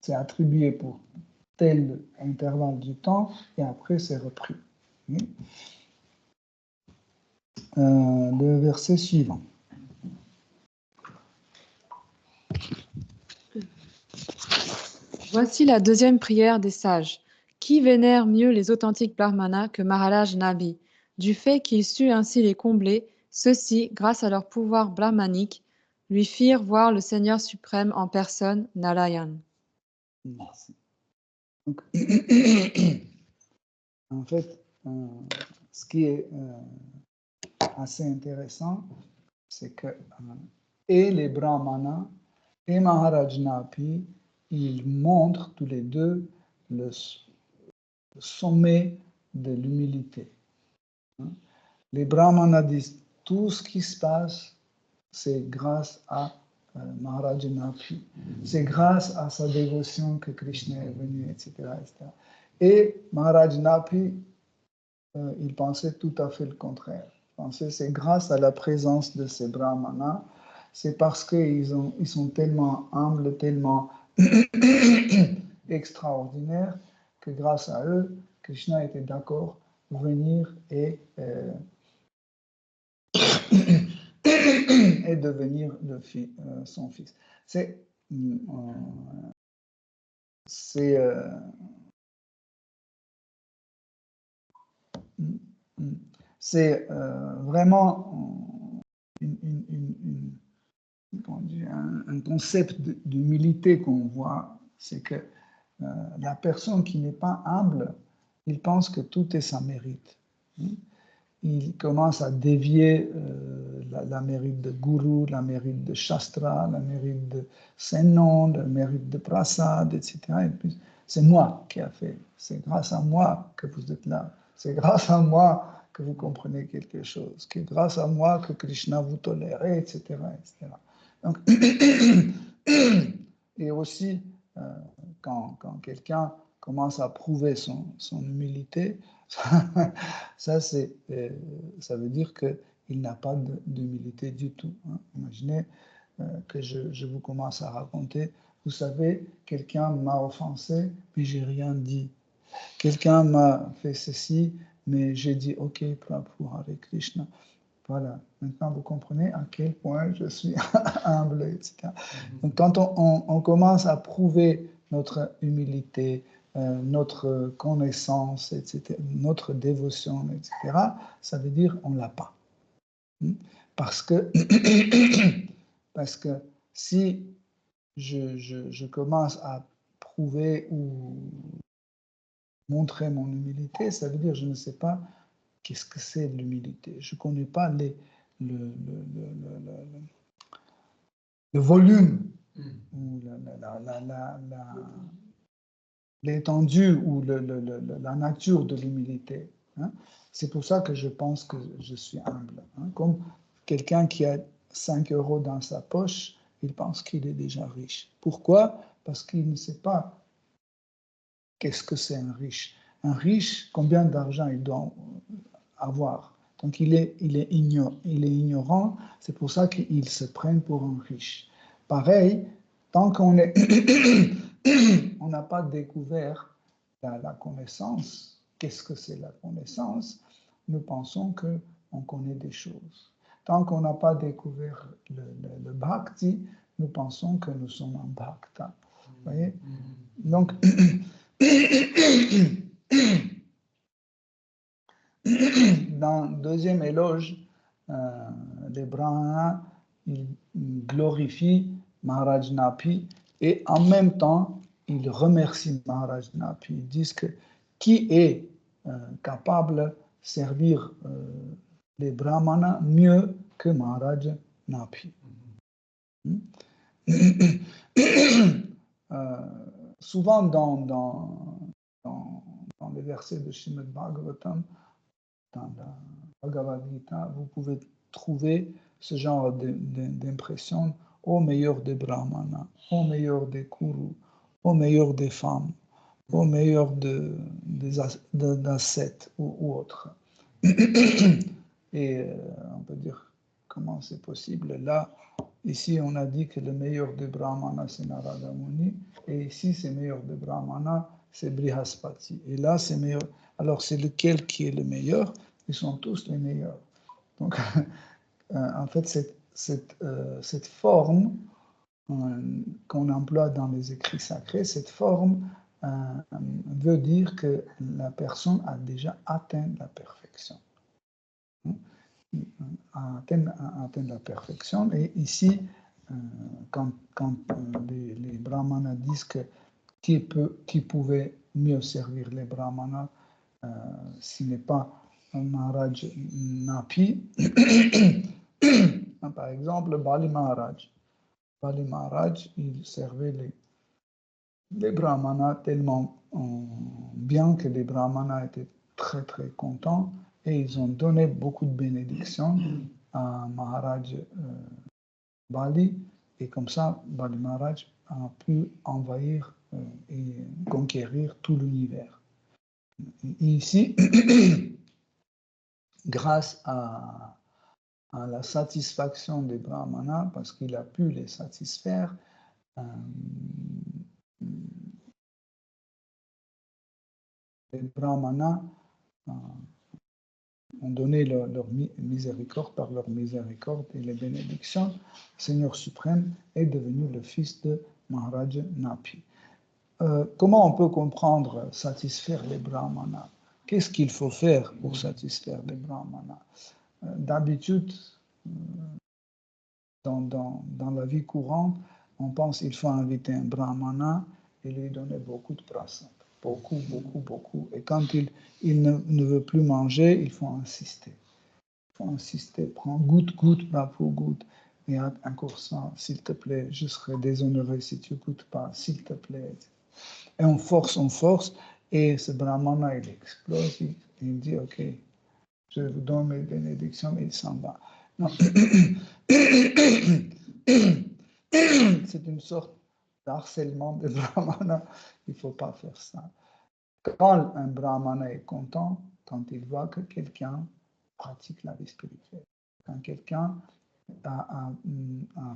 C'est attribué pour tel intervalle du temps et après c'est repris. Le verset suivant. Voici la deuxième prière des sages. Qui vénère mieux les authentiques brahmanas que Maharaj Nabi? Du fait qu'il sut ainsi les combler, ceux-ci, grâce à leur pouvoir brahmanique, lui firent voir le Seigneur suprême en personne, Narayan. Merci. Donc, en fait, ce qui est assez intéressant, c'est que et les brahmanas et Maharaj Napi, ils montrent tous les deux le sommet de l'humilité. Les brahmanas disent tout ce qui se passe, c'est grâce à Maharaj Napi. C'est grâce à sa dévotion que Krishna est venu, etc. etc. Et Maharaj Napi, il pensait tout à fait le contraire. Il pensait que c'est grâce à la présence de ces brahmanas, c'est parce qu'ils sont tellement humbles, tellement extraordinaires, que grâce à eux, Krishna était d'accord pour venir et devenir son fils. C'est vraiment un concept d'humilité qu'on voit, c'est que la personne qui n'est pas humble, il pense que tout est sa mérite. Il commence à dévier la mérite de Guru, la mérite de Shastra, la mérite de Sennon, la mérite de Prasad, etc. Et puis, c'est moi qui a fait. C'est grâce à moi que vous êtes là. C'est grâce à moi que vous comprenez quelque chose. C'est grâce à moi que Krishna vous tolère, etc. etc. Donc, et aussi, quand quelqu'un commence à prouver son humilité, ça veut dire qu'il n'a pas d'humilité du tout. Hein. Imaginez que je vous commence à raconter, vous savez, quelqu'un m'a offensé, mais j'ai rien dit. Quelqu'un m'a fait ceci, mais j'ai dit OK, Prabhu, Hare Krishna. Voilà, maintenant vous comprenez à quel point je suis humble, etc. Donc quand on commence à prouver notre humilité, notre connaissance, etc., notre dévotion, etc., ça veut dire on ne l'a pas. Parce que si je commence à prouver ou montrer mon humilité, ça veut dire je ne sais pas qu'est-ce que c'est l'humilité. Je ne connais pas le volume, ou l'étendue ou la nature de l'humilité. Hein. C'est pour ça que je pense que je suis humble. Hein. Comme quelqu'un qui a 5 euros dans sa poche, il pense qu'il est déjà riche. Pourquoi? Parce qu'il ne sait pas qu'est-ce que c'est un riche. Un riche, combien d'argent il doit avoir? Donc il est ignorant, c'est pour ça qu'il se prenne pour un riche. Pareil, tant qu'on est on n'a pas découvert la connaissance, qu'est-ce que c'est la connaissance, nous pensons qu'on connaît des choses. Tant qu'on n'a pas découvert le bhakti, nous pensons que nous sommes en bhakta. Vous voyez? Donc, dans le deuxième éloge, les brahmanas ils glorifient Maharaj Napi et en même temps, ils remercient Maharaj Napi. Ils disent que qui est capable de servir les brahmanas mieux que Maharaj Napi. Souvent dans les versets de Srimad Bhagavatam, dans la Bhagavad Gita, vous pouvez trouver ce genre d'impression au meilleur des brahmanas, au meilleur des kurus, au meilleur des femmes, au meilleur des ascètes ou autres. Et on peut dire comment c'est possible. Là, ici, on a dit que le meilleur des brahmanas, c'est Narada Muni, et ici, c'est le meilleur des brahmanas, c'est Brihaspati. Et là, c'est meilleur. Alors, c'est lequel qui est le meilleur? Ils sont tous les meilleurs. Donc, en fait, cette forme qu'on emploie dans les écrits sacrés, cette forme veut dire que la personne a déjà atteint la perfection. A atteint la perfection. Et ici, quand les brahmanas disent que qui pouvait mieux servir les brahmanas s'il n'est pas un Maharaj Napi, par exemple, Bali Maharaj. Bali Maharaj, il servait les brahmanas tellement bien que les brahmanas étaient très très contents et ils ont donné beaucoup de bénédictions à Maharaj Bali et comme ça, Bali Maharaj a pu envahir et conquérir tout l'univers. Ici, grâce à la satisfaction des brahmanas, parce qu'il a pu les satisfaire, les brahmanas ont donné leur miséricorde par leur miséricorde et les bénédictions. Le Seigneur suprême est devenu le fils de Maharaj Napi. Comment on peut comprendre satisfaire les brahmanas? Qu'est-ce qu'il faut faire pour satisfaire les brahmanas? D'habitude, dans la vie courante, on pense qu'il faut inviter un brahmana et lui donner beaucoup de prasad. Beaucoup. Et quand il ne veut plus manger, il faut insister. Prends goutte, bravo, goutte. Et encore ça, s'il te plaît, je serai déshonoré si tu ne goûtes pas, s'il te plaît. Et on force, et ce brahmana, il explose, il dit, ok, je vous donne mes bénédictions, mais il s'en va. Non. C'est une sorte d'harcèlement des brahmanas. Il ne faut pas faire ça. Quand un brahmana est content, quand il voit que quelqu'un pratique la vie spirituelle, quand quelqu'un a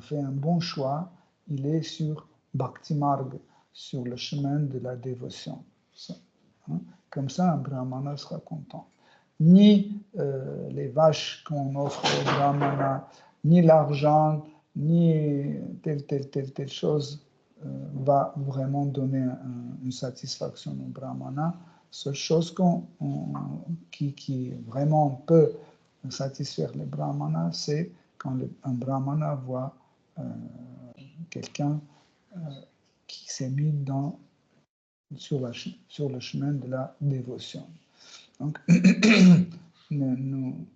fait un bon choix, il est sur Bhakti Marg, sur le chemin de la dévotion. Comme ça, un brahmana sera content. Ni les vaches qu'on offre aux brahmanas, ni l'argent, ni telle chose va vraiment donner une satisfaction au brahmana. Seule chose qui vraiment peut satisfaire les brahmanas, c'est quand un brahmana voit quelqu'un qui s'est mis sur le chemin de la dévotion. Donc, nous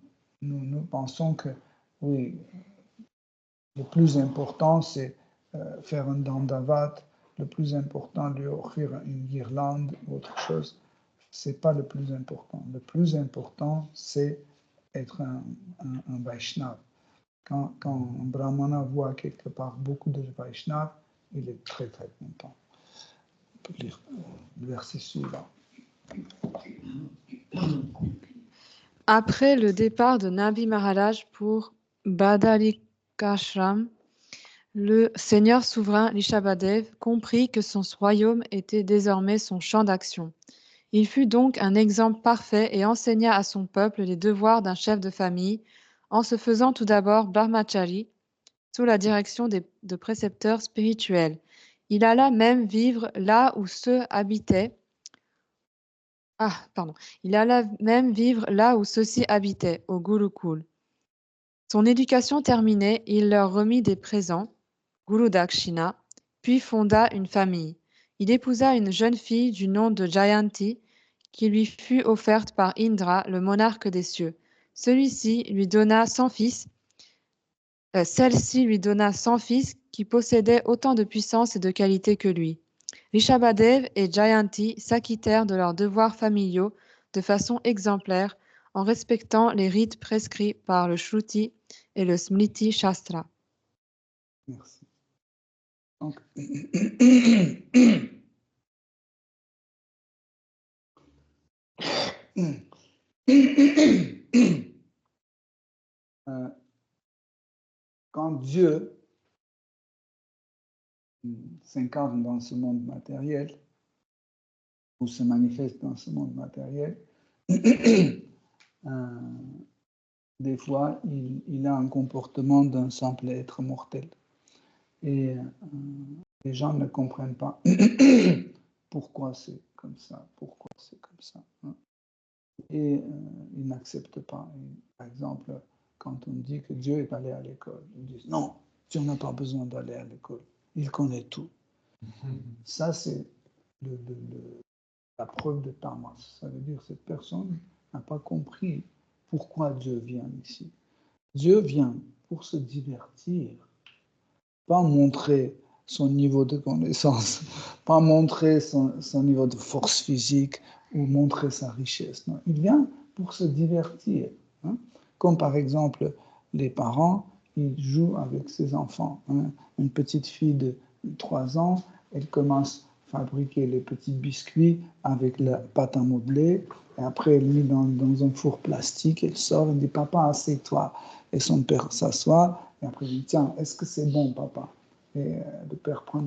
pensons que, oui, le plus important, c'est faire un dandavat. Le plus important, lui offrir une guirlande ou autre chose, ce n'est pas le plus important. Le plus important, c'est être un Vaishnav. Quand un brahmana voit quelque part beaucoup de Vaishnav, il est très très content. On peut lire le verset suivant. Après le départ de Nabi Maharaj pour Badalikashram, le seigneur souverain Rishabhadev comprit que son royaume était désormais son champ d'action. Il fut donc un exemple parfait et enseigna à son peuple les devoirs d'un chef de famille, en se faisant tout d'abord brahmachari, sous la direction de précepteurs spirituels. Il alla même vivre là où ceux habitaient. Ah, pardon. Il alla même vivre là où ceux-ci habitaient, au Gurukul. Son éducation terminée, il leur remit des présents, Guru Dakshina, puis fonda une famille. Il épousa une jeune fille du nom de Jayanti, qui lui fut offerte par Indra, le monarque des cieux. Celui-ci lui donna 100 fils. Celle-ci lui donna 100 fils qui possédaient autant de puissance et de qualité que lui. Rishabhadev et Jayanti s'acquittèrent de leurs devoirs familiaux de façon exemplaire en respectant les rites prescrits par le Shruti et le Smriti Shastra. Merci. Donc, quand Dieu s'incarne dans ce monde matériel, ou se manifeste dans ce monde matériel, des fois, il a un comportement d'un simple être mortel. Et les gens ne comprennent pas pourquoi c'est comme ça, pourquoi c'est comme ça. Hein. Et ils n'acceptent pas. Et, par exemple, quand on dit que Dieu est allé à l'école, ils disent non, Dieu n'a pas besoin d'aller à l'école, il connaît tout. Ça, c'est la preuve de tamas. Ça veut dire que cette personne n'a pas compris pourquoi Dieu vient ici. Dieu vient pour se divertir, pas montrer son niveau de connaissance, pas montrer son niveau de force physique ou montrer sa richesse. Non, il vient pour se divertir. Hein. Comme par exemple, les parents, ils jouent avec ses enfants. Hein. Une petite fille de 3 ans, elle commence à fabriquer les petits biscuits avec la pâte à modeler. Et après, elle met dans un four plastique, elle sort, elle dit, papa, assieds-toi. Et son père s'assoit, et après, il dit, tiens, est-ce que c'est bon, papa? Et le père prend,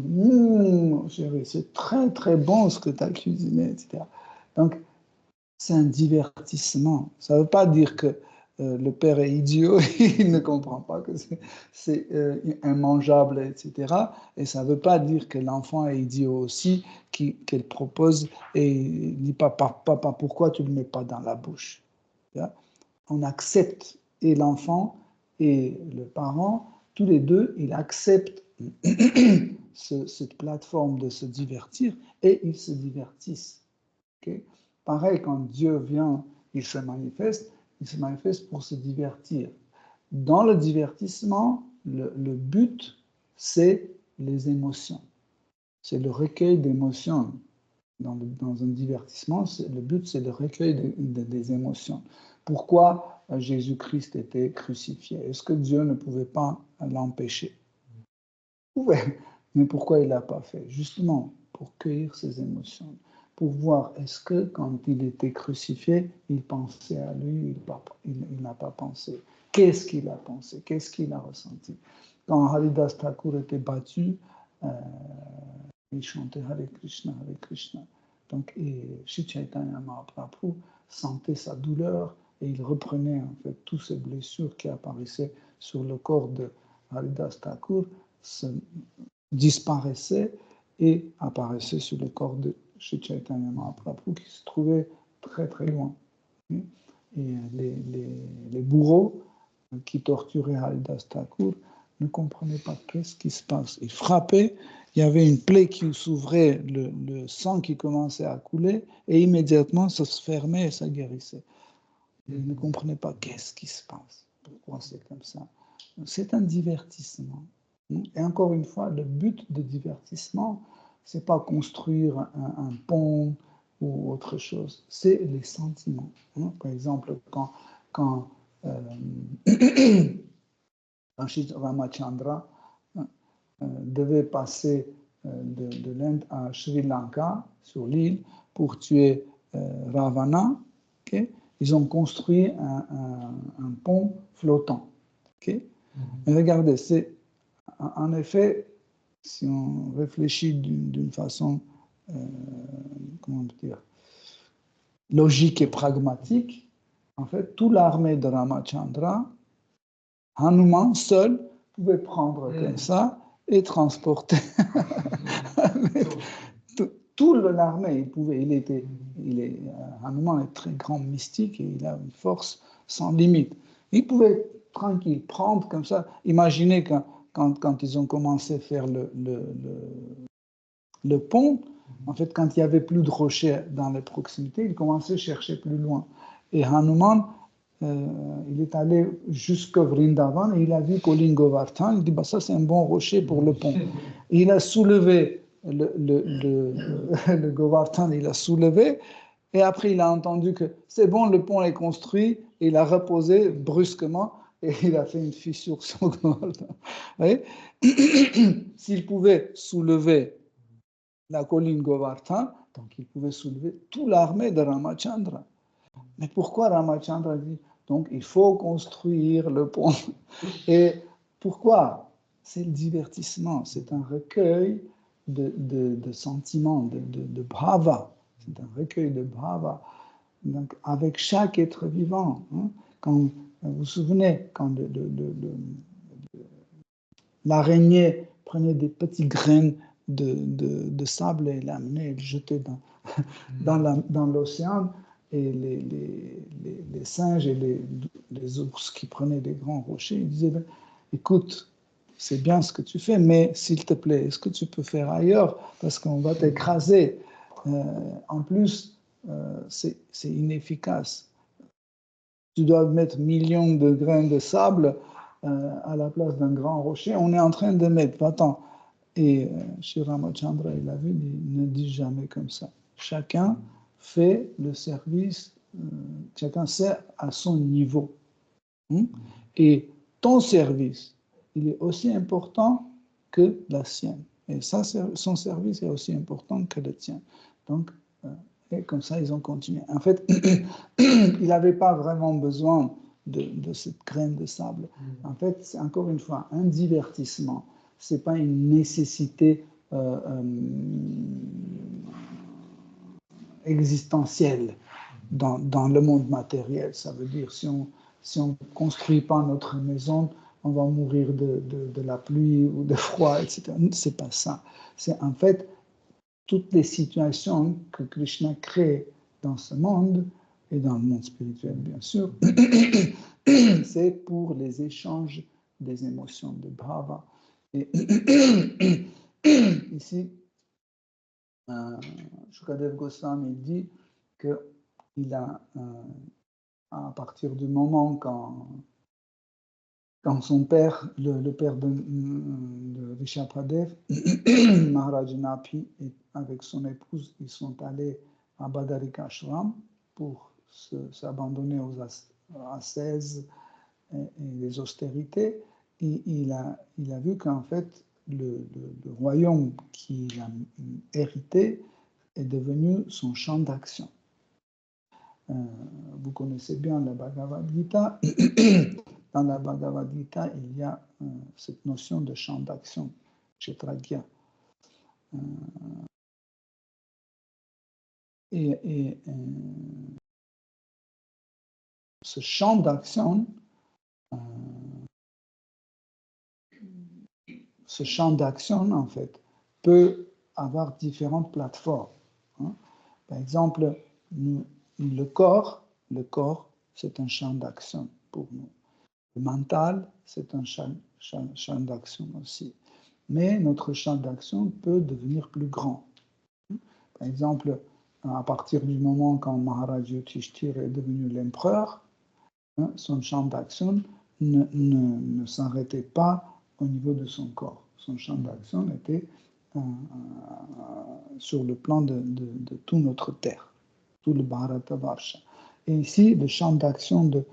chérie, c'est très très bon ce que tu as cuisiné, etc. Donc, c'est un divertissement. Ça ne veut pas dire que le père est idiot, il ne comprend pas que c'est immangeable, etc. Et ça ne veut pas dire que l'enfant est idiot aussi, qu'elle propose et il dit papa, pourquoi tu ne le mets pas dans la bouche? On accepte, et l'enfant et le parent, tous les deux, ils acceptent cette plateforme de se divertir et ils se divertissent. Okay? Pareil, quand Dieu vient, il se manifeste pour se divertir. Dans le divertissement, le but, c'est les émotions. C'est le recueil d'émotions. Dans un divertissement, le but, c'est le recueil des émotions. Pourquoi Jésus-Christ était crucifié? Est-ce que Dieu ne pouvait pas l'empêcher? Il pouvait, mais pourquoi il ne l'a pas fait? Justement, pour cueillir ses émotions, pour voir est-ce que quand il était crucifié, il pensait à lui, il n'a pas pensé. Qu'est-ce qu'il a pensé? Qu'est-ce qu'il a ressenti? Quand Haridas Thakur était battu, il chantait Hare Krishna, Hare Krishna. Donc, et Sri Chaitanya Mahaprabhu sentait sa douleur et il reprenait en fait toutes ces blessures qui apparaissaient sur le corps de Haridas Thakur, disparaissaient et apparaissaient sur le corps de Sri Chaitanya Mahaprabhu qui se trouvait très très loin. Et les bourreaux qui torturaient Haridas Thakur ne comprenaient pas qu'est-ce qui se passe. Ils frappaient, il y avait une plaie qui s'ouvrait, le sang qui commençait à couler, et immédiatement ça se fermait et ça guérissait. Ils ne comprenaient pas qu'est-ce qui se passe, pourquoi c'est comme ça. C'est un divertissement. Et encore une fois, le but de divertissement, c'est pas construire un pont ou autre chose, c'est les sentiments. Par exemple, quand Sri Ramachandra devait passer de l'Inde à Sri Lanka, sur l'île, pour tuer Ravana, okay? Ils ont construit un pont flottant. Okay? Mais regardez, c'est en effet, si on réfléchit d'une façon, comment dire, logique et pragmatique, en fait, toute l'armée de Ramachandra, Hanuman seul pouvait prendre comme ça et transporter. Toute l'armée, Hanuman est très grand mystique et il a une force sans limite. Il pouvait tranquille prendre comme ça. Imaginez quand ils ont commencé à faire le pont, en fait, quand il n'y avait plus de rochers dans les proximités, ils commençaient à chercher plus loin. Et Hanuman, il est allé jusqu'à Vrindavan et il a vu Colin Govardhan. Il dit, bah, ça c'est un bon rocher pour le pont. Et il a soulevé le Govardhan, il a soulevé. Et après, il a entendu que c'est bon, le pont est construit. Et il a reposé brusquement et il a fait une fissure sur Govardhan. S'il pouvait soulever la colline Govardhan, donc il pouvait soulever toute l'armée de Ramachandra. Mais pourquoi Ramachandra dit donc il faut construire le pont? Et pourquoi? C'est le divertissement, c'est un recueil de sentiments, de bhava. C'est un recueil de bhava. Donc, avec chaque être vivant. Hein, quand vous vous souvenez, quand l'araignée prenait des petites graines de sable et l'amenait et le jetait dans l'océan, et les singes et les ours qui prenaient des grands rochers, ils disaient, écoute, c'est bien ce que tu fais, mais s'il te plaît, est-ce que tu peux faire ailleurs? Parce qu'on va t'écraser. En plus, c'est inefficace. Tu dois mettre millions de grains de sable à la place d'un grand rocher. On est en train de mettre, va-t'en. Et Sri Ramachandra, il a vu, il ne dit jamais comme ça. Chacun fait le service, chacun sert à son niveau. Et ton service, il est aussi important que la sienne. Et ça, son service est aussi important que le tien. Donc, et comme ça, ils ont continué. En fait, il n'avait pas vraiment besoin de cette graine de sable. En fait, c'est encore une fois un divertissement. Ce n'est pas une nécessité existentielle dans le monde matériel. Ça veut dire, si on ne construit pas notre maison, on va mourir de la pluie ou de froid, etc. Ce n'est pas ça. C'est en fait toutes les situations que Krishna crée dans ce monde, et dans le monde spirituel, bien sûr, c'est pour les échanges des émotions de bhava. Et ici, Shukadev Goswami dit qu'il a, à partir du moment quand son père, le père de Rishabhadev, Maharaj Napi, avec son épouse, ils sont allés à Badarikashram pour s'abandonner aux ascèses et les austérités. Et il a vu qu'en fait, le royaume qu'il a hérité est devenu son champ d'action. Vous connaissez bien la Bhagavad Gita. Dans la Bhagavad Gita, il y a cette notion de champ d'action, kshetragya. Et ce champ d'action, en fait, peut avoir différentes plateformes. Hein. Par exemple, le corps, c'est un champ d'action pour nous. Le mental, c'est un champ d'action aussi. Mais notre champ d'action peut devenir plus grand. Par exemple, à partir du moment quand Maharaj Yudhishthira est devenu l'empereur, son champ d'action ne s'arrêtait pas au niveau de son corps. Son champ d'action était sur le plan de toute notre terre, tout le Bharata-varsha. Et ici, le champ d'action de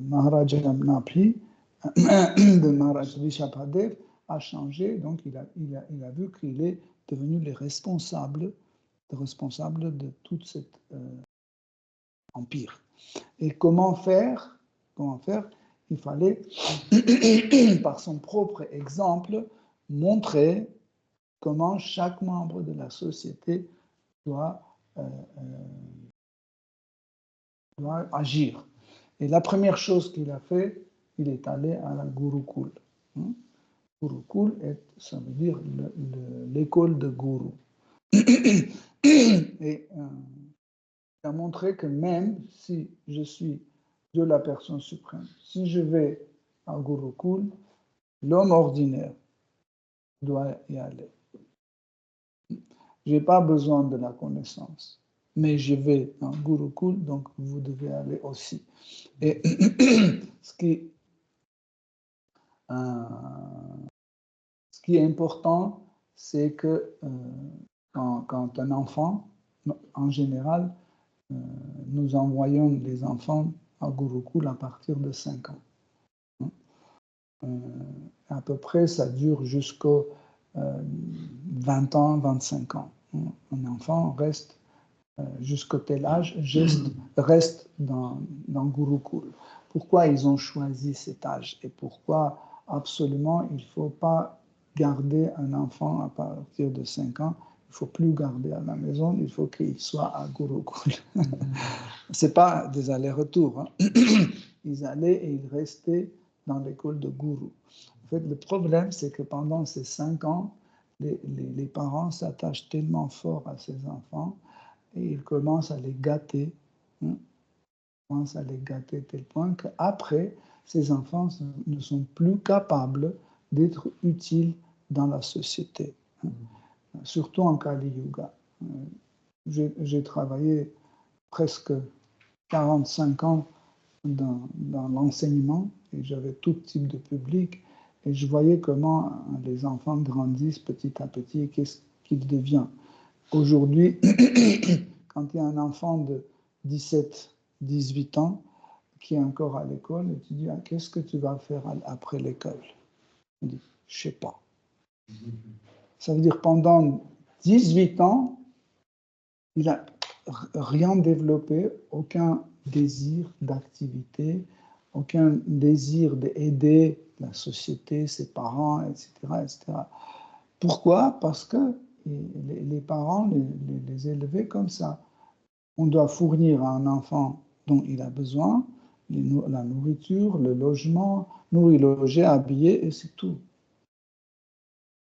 Maharaja Napi, de Maharaj Rishabhadev, a changé. Donc, il a vu qu'il est devenu le responsable de tout cet empire. Et comment faire? Il fallait, par son propre exemple, montrer comment chaque membre de la société doit doit agir. Et la première chose qu'il a fait, il est allé à la Gurukul. Gurukul, ça veut dire l'école de Guru. Et il a montré que même si je suis de la personne suprême, si je vais à Gurukul, l'homme ordinaire doit y aller. Je n'ai pas besoin de la connaissance, mais je vais en Gurukul, donc vous devez aller aussi. Et ce qui est important, c'est que quand un enfant, en général, nous envoyons les enfants à Gurukul à partir de 5 ans. À peu près, ça dure jusqu'aux 20 ans, 25 ans. Un enfant reste jusqu'au tel âge, reste dans Gurukul. Pourquoi ils ont choisi cet âge et pourquoi absolument il ne faut pas garder un enfant à partir de 5 ans, il ne faut plus garder à la maison, il faut qu'il soit à Gurukul. Ce n'est pas des allers-retours. Hein. Ils allaient et ils restaient dans l'école de Guru. En fait, le problème, c'est que pendant ces 5 ans, les parents s'attachent tellement fort à ces enfants et ils commencent à les gâter. Ils commencent à les gâter tel point qu'après, ces enfants ne sont plus capables d'être utiles dans la société. Surtout en Kali Yuga. J'ai travaillé presque 45 ans dans l'enseignement et j'avais tout type de public et je voyais comment les enfants grandissent petit à petit, qu'est-ce qu'ils deviennent. Aujourd'hui, quand il y a un enfant de 17, 18 ans qui est encore à l'école et tu dis qu'est-ce que tu vas faire après l'école? Il dit je sais pas. Ça veut dire pendant 18 ans, il n'a rien développé, aucun désir d'activité, aucun désir d'aider la société, ses parents, etc. etc. Pourquoi? Parce que les parents les élevaient comme ça. On doit fournir à un enfant dont il a besoin la nourriture, le logement, nourrir, loger, habiller, et c'est tout.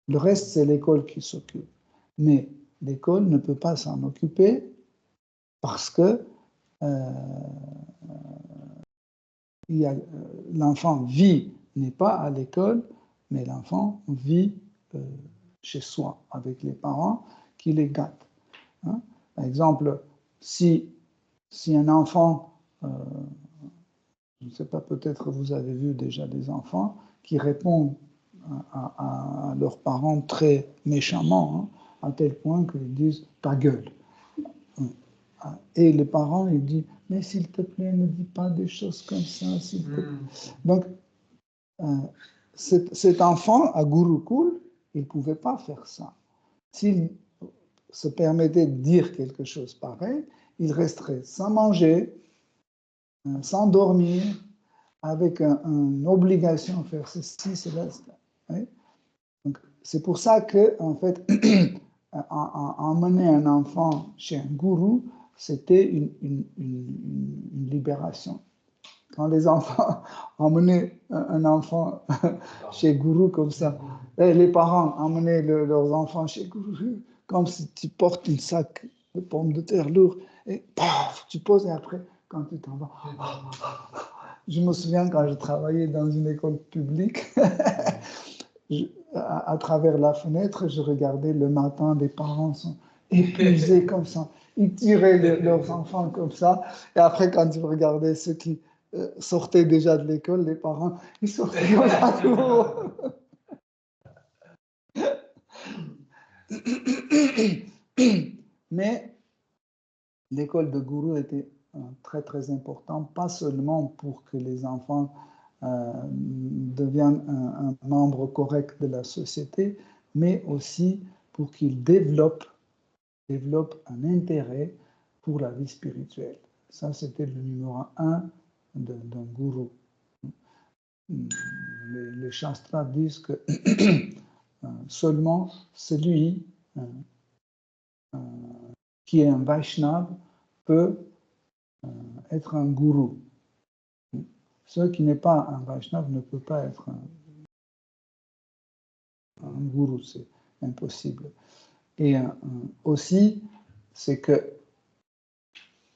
Le reste, c'est l'école qui s'occupe. Mais l'école ne peut pas s'en occuper parce que l'enfant n'est pas à l'école, mais l'enfant vit chez soi, avec les parents qui les gâtent. Hein? Par exemple, si un enfant, je ne sais pas, peut-être vous avez vu déjà des enfants qui répondent à leurs parents très méchamment, hein, à tel point qu'ils disent « ta gueule ». Et les parents, ils disent « mais s'il te plaît, ne dis pas des choses comme ça, s'il te plaît ». Donc, cet enfant, à Gurukul, il ne pouvait pas faire ça. S'il se permettait de dire quelque chose pareil, il resterait sans manger, sans dormir, avec une obligation de faire ceci, cela, cela. Oui? Donc, c'est pour ça que, en fait, emmener un enfant chez un gourou, c'était une libération. Quand les enfants emmenaient un enfant chez gourou comme ça, les parents emmenaient leurs enfants chez gourou, comme si tu portes un sac de pommes de terre lourd, et paf, tu poses et après, quand tu t'en vas. Je me souviens quand je travaillais dans une école publique, à travers la fenêtre, je regardais le matin, les parents sont épuisés comme ça. Ils tiraient leurs enfants comme ça. Et après, quand je regardais ceux qui sortaient déjà de l'école, les parents, ils sortaient comme ça. Mais l'école de gourou était très, très importante, pas seulement pour que les enfants deviennent un membre correct de la société, mais aussi pour qu'ils développent un intérêt pour la vie spirituelle. Ça, c'était le numéro 1 d'un gourou. Les Shastras disent que seulement celui qui est un Vaishnava peut être un gourou. Ce qui n'est pas un Vaishnava ne peut pas être un gourou, c'est impossible. Et aussi, c'est que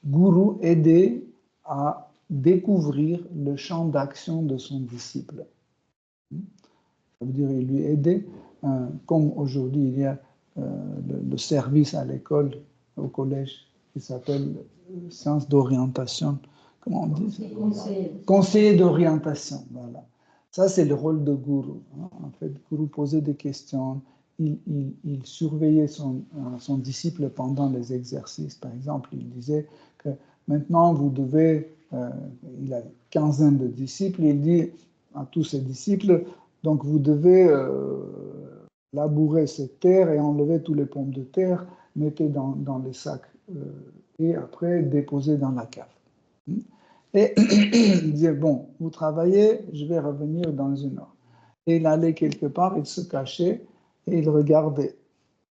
gourou aider à découvrir le champ d'action de son disciple. Ça veut dire, il lui aider, comme aujourd'hui il y a le service à l'école, au collège, qui s'appelle sciences d'orientation. Comment on dit ça? Conseiller d'orientation, voilà. Ça, c'est le rôle de gourou. En fait, gourou posait des questions, il surveillait son disciple pendant les exercices. Par exemple, il disait que maintenant, vous devez, il a une quinzaine de disciples, il dit à tous ses disciples, donc vous devez labourer cette terre et enlever tous les pommes de terre, mettez dans les sacs et après déposer dans la cave. Et il disait, bon, vous travaillez, je vais revenir dans une heure. Et il allait quelque part, il se cachait et il regardait.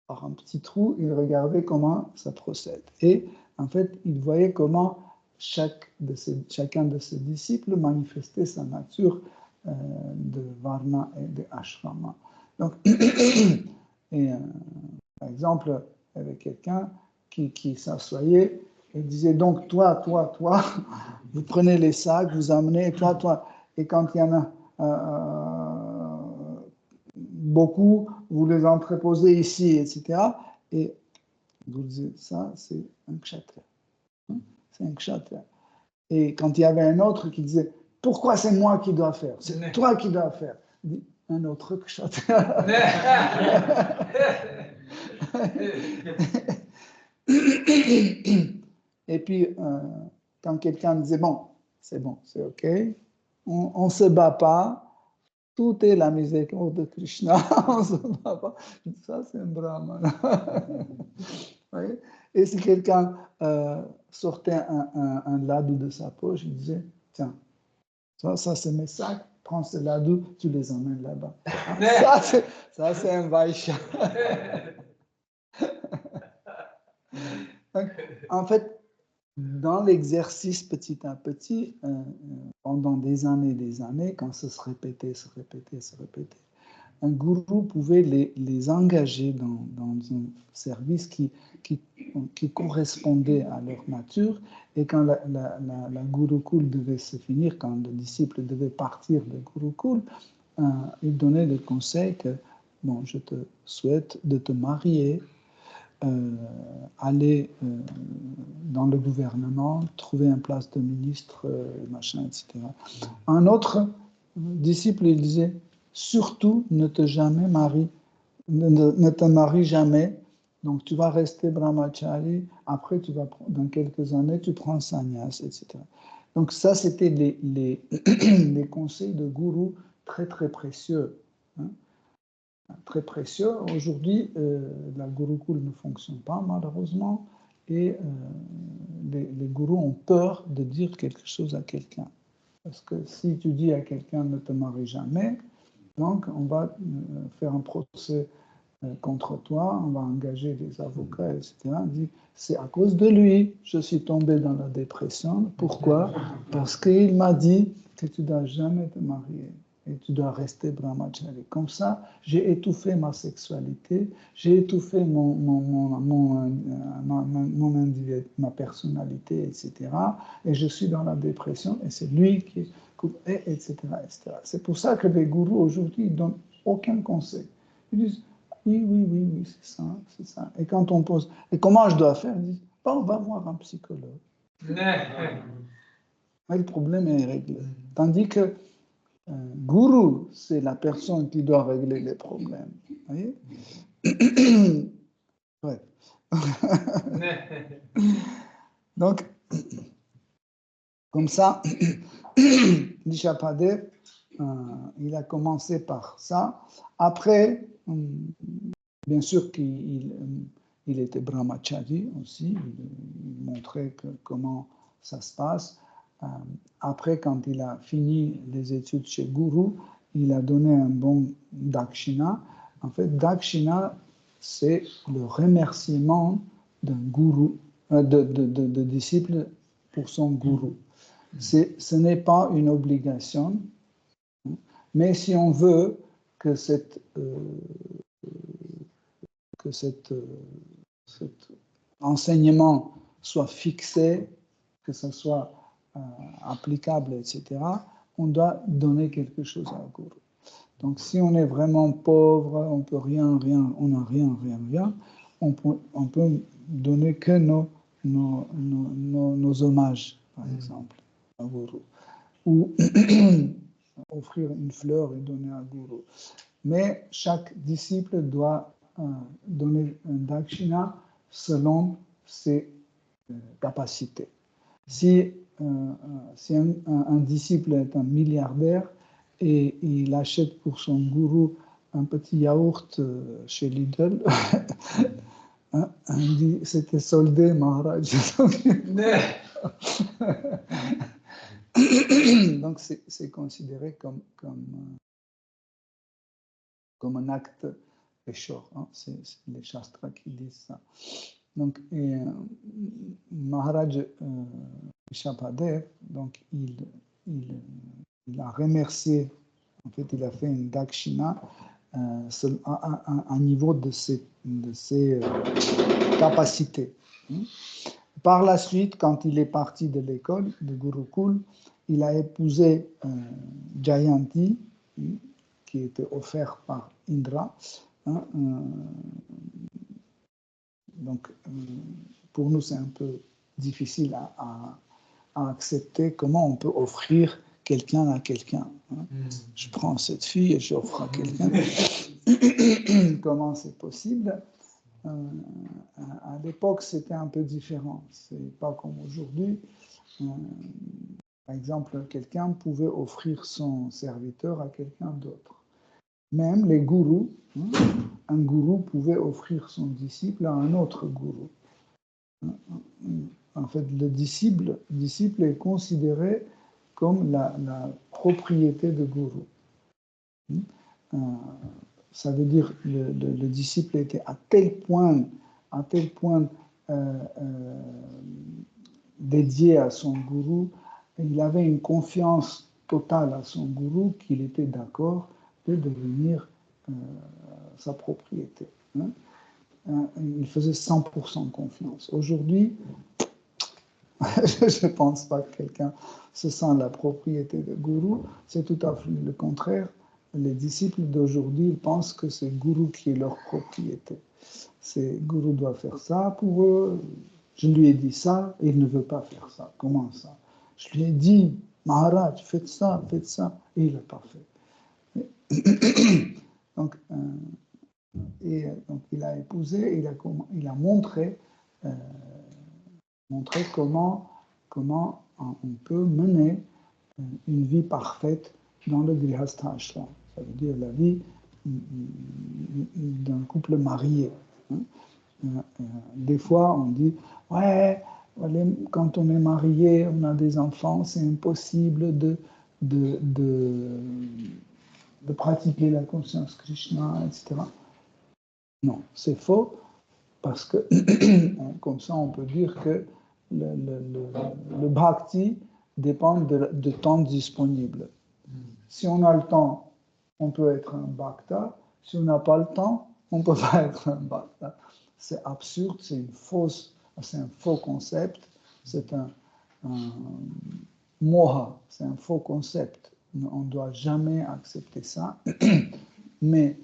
Par un petit trou, il regardait comment ça procède. Et en fait, il voyait comment chacun de ses disciples manifestait sa nature de Varna et de Ashrama. Donc, et, par exemple, il y avait quelqu'un qui s'assoyait et disait, donc toi, vous prenez les sacs, vous amenez, toi. Et quand il y en a beaucoup, vous les entreposez ici, etc. Et vous dites, ça, c'est un kshatriya. C'est un kshatriya. Et quand il y avait un autre qui disait, pourquoi c'est moi qui dois faire? C'est toi qui dois faire. Il dit, un autre kshatriya. Et puis, quand quelqu'un disait, bon, c'est OK, on ne se bat pas, tout est la miséricorde de Krishna, on se bat pas. Ça, c'est un brahmana. Et si quelqu'un sortait un ladou de sa poche, il disait, tiens, ça c'est mes sacs, prends ce ladou, tu les emmènes là-bas. Ça, c'est un vaishya. En fait, dans l'exercice petit à petit, pendant des années, quand ça se répétait, un gourou pouvait les engager dans un service qui correspondait à leur nature. Et quand la Gurukul devait se finir, quand le disciple devait partir de Gurukul, il donnait le conseil que, bon, je te souhaite de te marier, aller dans le gouvernement, trouver un place de ministre, machin, etc. Un autre disciple, il disait, surtout ne te marie jamais, donc tu vas rester brahmachari, après dans quelques années, tu prends sannyas, etc. Donc ça, c'était les conseils de gourou très, très précieux. Hein. Très précieux. Aujourd'hui, la Gurukul ne fonctionne pas, malheureusement, et les gourous ont peur de dire quelque chose à quelqu'un. Parce que si tu dis à quelqu'un ne te marie jamais, donc on va faire un procès contre toi, on va engager des avocats, etc. On dit, c'est à cause de lui, je suis tombé dans la dépression. Pourquoi? Parce qu'il m'a dit que tu ne dois jamais te marier. Et tu dois rester brahmachari. Comme ça, j'ai étouffé ma sexualité, j'ai étouffé ma personnalité, etc. Et je suis dans la dépression, et c'est lui qui... etc. C'est pour ça que les gourous, aujourd'hui, ne donnent aucun conseil. Ils disent, oui, c'est ça. Et quand on pose, et comment je dois faire? Ils disent, on va voir un psychologue. Mais le problème est réglé. Tandis que gourou, c'est la personne qui doit régler les problèmes. Vous voyez? Ouais. Donc, comme ça, Dishapadev, il a commencé par ça. Après, bien sûr qu'il était brahmachari aussi, il montrait comment ça se passe. Après, quand il a fini les études chez Guru, il a donné un bon dakshina. En fait, dakshina, c'est le remerciement d'un gourou, de disciple pour son gourou. Ce n'est pas une obligation, mais si on veut que cet enseignement soit fixé, que ce soit applicable, etc., on doit donner quelque chose à un gourou. Donc, si on est vraiment pauvre, on peut rien, on n'a rien, on peut donner que nos hommages, par exemple, à un gourou. Ou offrir une fleur et donner à un gourou. Mais chaque disciple doit donner un dakshina selon ses capacités. Si un disciple est un milliardaire et il achète pour son gourou un petit yaourt chez Lidl, hein, il dit c'était soldé, Maharaj. Donc c'est considéré comme un acte pécheur. Hein. C'est les shastras qui disent ça. Donc, Maharaj Rishabhadev, donc il a remercié, en fait, il a fait une dakshina à niveau de ses capacités. Par la suite, quand il est parti de l'école de Gurukul, il a épousé Jayanti, qui était offert par Indra. Hein, donc, pour nous, c'est un peu difficile à accepter comment on peut offrir quelqu'un à quelqu'un. Hein. Je prends cette fille et j'offre à quelqu'un. Comment c'est possible? À l'époque, c'était un peu différent. C'est pas comme aujourd'hui. Par exemple, quelqu'un pouvait offrir son serviteur à quelqu'un d'autre. Même les gourous, hein, un gourou pouvait offrir son disciple à un autre gourou. En fait, le disciple est considéré comme la propriété du gourou. Ça veut dire que le disciple était à tel point dédié à son gourou, il avait une confiance totale à son gourou qu'il était d'accord de devenir sa propriété. Hein. Il faisait 100% confiance. Aujourd'hui, je ne pense pas que quelqu'un se sent la propriété de gourou. C'est tout à fait le contraire. Les disciples d'aujourd'hui pensent que c'est gourou qui est leur propriété. C'est gourou doit faire ça pour eux. Je lui ai dit ça et il ne veut pas faire ça. Comment ça? Je lui ai dit, Maharaj, faites ça, et il n'a pas fait. Donc, donc, il a épousé, il a montré comment on peut mener une vie parfaite dans le grihastha ashram. Ça veut dire la vie d'un couple marié. Hein. Des fois, on dit, ouais, quand on est marié, on a des enfants, c'est impossible de pratiquer la conscience Krishna, etc. Non, c'est faux, parce que comme ça, on peut dire que le bhakti dépend de temps disponible. Si on a le temps, on peut être un bhakta. Si on n'a pas le temps, on ne peut pas être un bhakta. C'est absurde, c'est un faux concept, c'est un moha, c'est un faux concept. On ne doit jamais accepter ça. Mais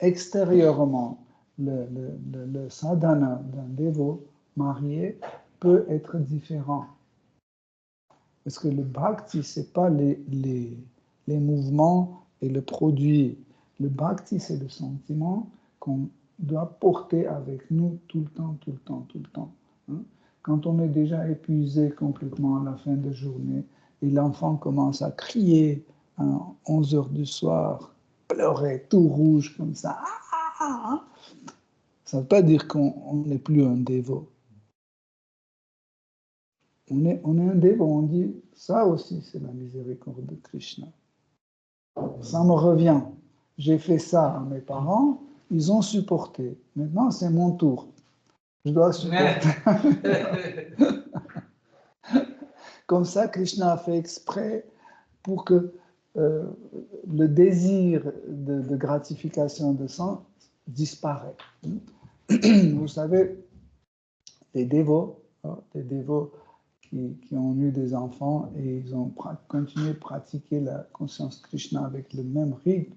extérieurement, le sadhana d'un dévot marié peut être différent. Parce que le bhakti, ce n'est pas les mouvements et le produit. Le bhakti, c'est le sentiment qu'on doit porter avec nous tout le temps. Hein? Quand on est déjà épuisé complètement à la fin de journée et l'enfant commence à crier à 11 heures du soir, pleurer tout rouge comme ça, ça ne veut pas dire qu'on n'est plus un dévot. On est un dévot, on dit, ça aussi c'est la miséricorde de Krishna. Ça me revient. J'ai fait ça à mes parents, ils ont supporté. Maintenant, c'est mon tour. Je dois supporter. Comme ça, Krishna a fait exprès pour que le désir de gratification de sens disparaît. Vous savez, les dévots qui ont eu des enfants et ils ont continué de pratiquer la conscience Krishna avec le même rythme,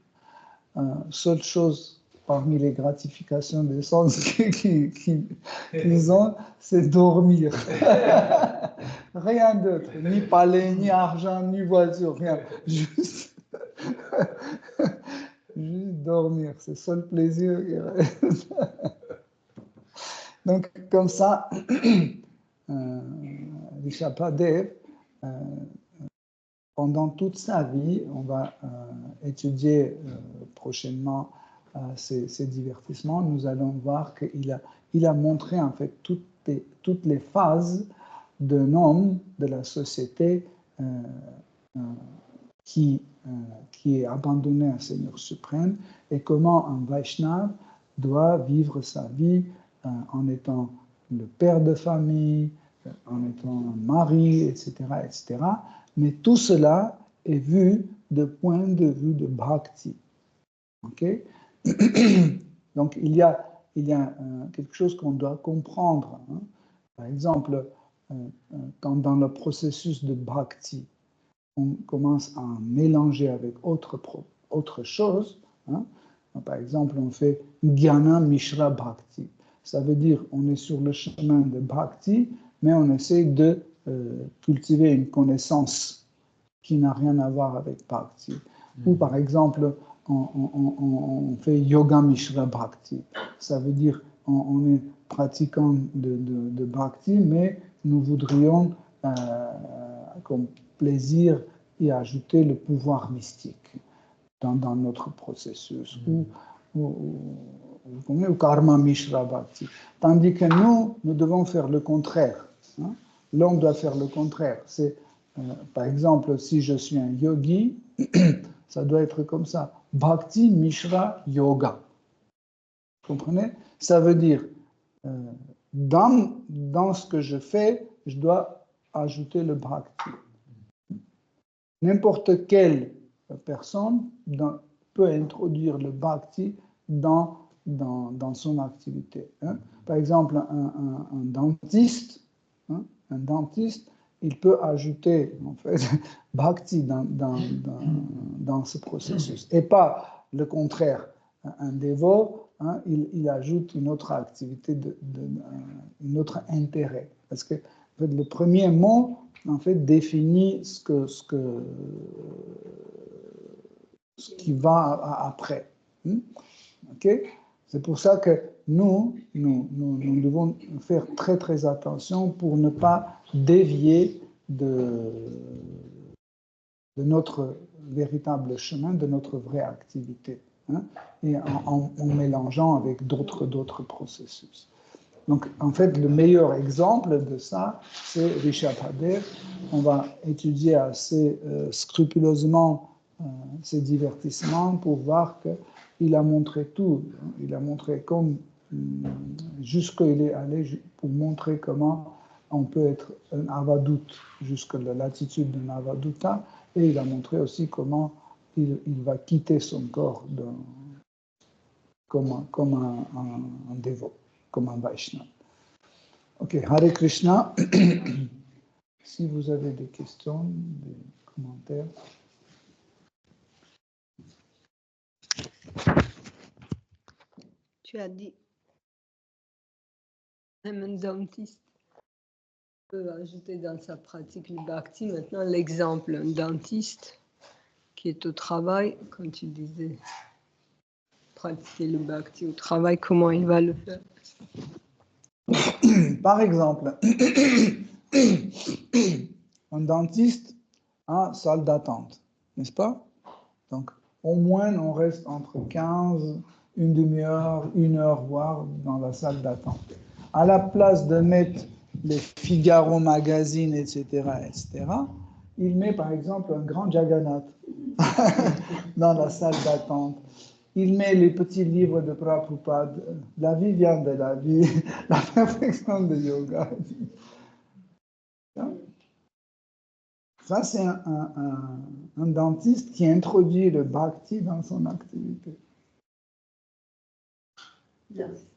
seule chose parmi les gratifications des sens qu'ils ont, c'est dormir. Rien d'autre, ni palais, ni argent, ni voiture, rien. Juste dormir, c'est le seul plaisir. Donc, comme ça, Rishabhadev, pendant toute sa vie, on va étudier prochainement ces divertissements. Nous allons voir qu'il a montré en fait toutes les phases d'un homme de la société qui est abandonné à Seigneur suprême et comment un Vaishnava doit vivre sa vie en étant le père de famille, en étant un mari, etc., etc. Mais tout cela est vu de point de vue de bhakti. Okay? Donc, il y a quelque chose qu'on doit comprendre. Hein. Par exemple, quand dans le processus de bhakti, on commence à mélanger avec autre chose, hein. Par exemple, on fait Jnana Mishra Bhakti. Ça veut dire on est sur le chemin de bhakti, mais on essaie de cultiver une connaissance qui n'a rien à voir avec bhakti. Ou par exemple, on fait Yoga Mishra Bhakti. Ça veut dire on est pratiquant de bhakti, mais nous voudrions comme plaisir y ajouter le pouvoir mystique dans notre processus. Ou Karma Mishra Bhakti. Tandis que nous devons faire le contraire. Hein. L'homme doit faire le contraire. C'est, par exemple, si je suis un yogi, ça doit être comme ça. Bhakti Mishra Yoga. Vous comprenez? Ça veut dire, dans ce que je fais, je dois ajouter le bhakti. N'importe quelle personne peut introduire le bhakti dans son activité. Hein. Par exemple, un dentiste, hein, il peut ajouter en fait bhakti dans ce processus. Et pas le contraire. Un dévot, hein, il ajoute une autre activité, un autre intérêt. Parce que en fait, le premier mot en fait, définit ce qui va après. Okay? C'est pour ça que nous devons faire très très attention pour ne pas dévier de notre véritable chemin, de notre vraie activité, hein, et en mélangeant avec d'autres processus. Donc, en fait, le meilleur exemple de ça, c'est Rishabhadev. On va étudier assez scrupuleusement ces divertissements pour voir qu'il a montré tout. Il a montré comme jusqu'où il est allé pour montrer comment on peut être un avadut jusqu'à l'attitude d'un avaduta, et il a montré aussi comment il va quitter son corps comme un dévot, comme un Vaishnava. Ok, Hare Krishna. Si vous avez des questions, des commentaires. Tu as dit, même un dentiste peut ajouter dans sa pratique le bhakti. Maintenant, l'exemple, un dentiste qui est au travail, quand tu disais pratiquer le bhakti au travail, comment il va le faire? Par exemple, un dentiste a salle d'attente, n'est-ce pas? Donc, au moins, on reste entre 15, une demi-heure, 1 heure, voire dans la salle d'attente. À la place de mettre les Figaro magazines, etc., il met par exemple un grand Jagannath dans la salle d'attente. Il met les petits livres de Prabhupada, la vie vient de la vie, la perfection de yoga. Ça, c'est un dentiste qui introduit le bhakti dans son activité. Merci.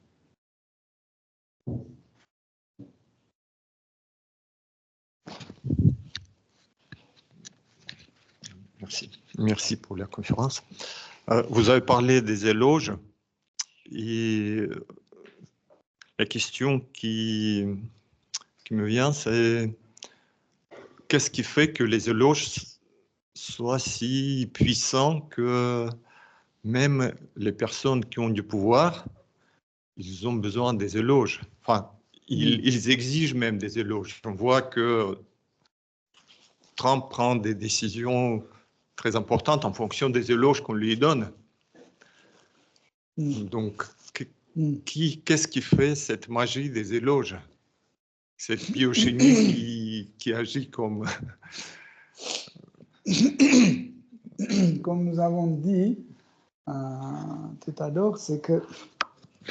Merci. Merci pour la conférence. Vous avez parlé des éloges et la question qui me vient, c'est qu'est-ce qui fait que les éloges soient si puissants que même les personnes qui ont du pouvoir, ils ont besoin des éloges. Enfin, ils exigent même des éloges. On voit que Trump prend des décisions très importantes en fonction des éloges qu'on lui donne. Donc, qu'est-ce qui fait cette magie des éloges? Cette biochimie qui agit comme... Comme nous avons dit tout à l'heure, c'est que,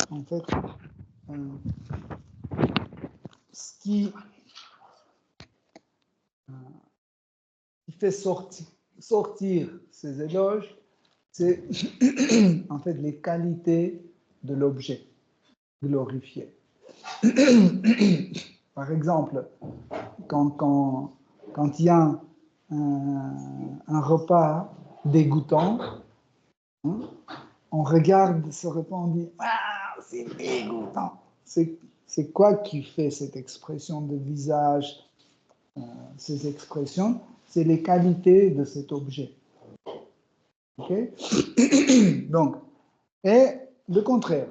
en fait, ce qui fait sortir ces éloges, c'est en fait les qualités de l'objet glorifié. Par exemple, quand il y a un repas dégoûtant, hein, on regarde ce repas, on dit « Ah, c'est dégoûtant ». C'est quoi qui fait cette expression de visage, ces expressions? C'est les qualités de cet objet. Okay? Donc, et le contraire.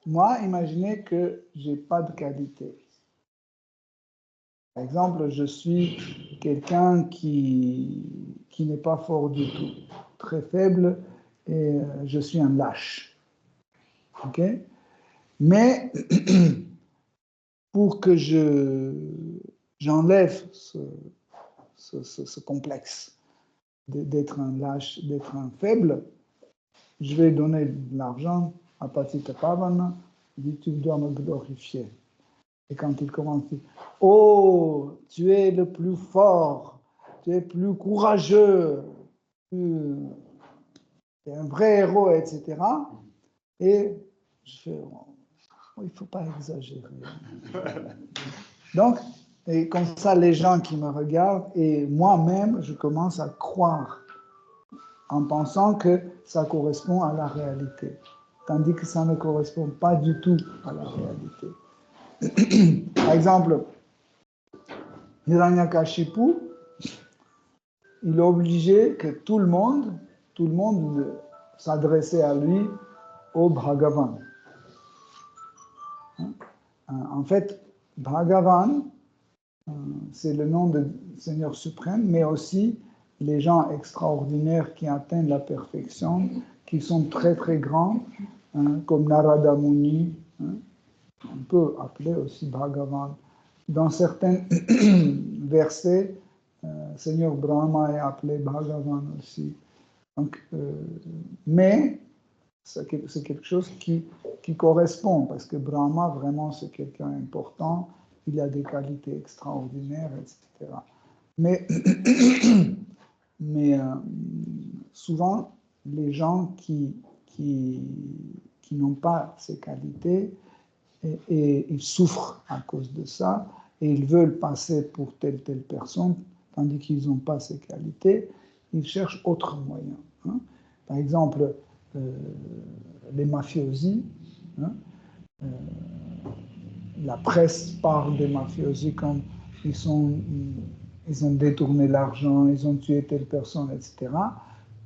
Moi, imaginez que je n'ai pas de qualité. Par exemple, je suis quelqu'un qui n'est pas fort du tout, très faible, et je suis un lâche. Ok? Mais pour que j'enlève ce complexe d'être un lâche, d'être un faible, je vais donner de l'argent à Patita Pavana, dit tu dois me glorifier. Et quand il commence, il dit oh, tu es le plus fort, tu es plus courageux, tu es un vrai héros, etc. Et je fais oh, il ne faut pas exagérer. Donc, et comme ça, les gens qui me regardent et moi-même, je commence à croire en pensant que ça correspond à la réalité, tandis que ça ne correspond pas du tout à la réalité. Par exemple, Hiranyakashipu, il obligeait que tout le monde s'adressait à lui au Bhagavan. En fait, Bhagavan, c'est le nom de Seigneur suprême, mais aussi les gens extraordinaires qui atteignent la perfection, qui sont très très grands, comme Narada Muni, on peut appeler aussi Bhagavan. Dans certains versets, Seigneur Brahma est appelé Bhagavan aussi. Donc, mais c'est quelque chose qui correspond, parce que Brahma, vraiment, c'est quelqu'un d'important, il a des qualités extraordinaires, etc. Mais souvent, les gens qui n'ont pas ces qualités, et ils souffrent à cause de ça, et ils veulent passer pour telle personne, tandis qu'ils n'ont pas ces qualités, ils cherchent autres moyens. Hein. Par exemple, les mafiosi, hein, la presse parle des mafiosi comme ils ont détourné l'argent, ils ont tué telle personne, etc.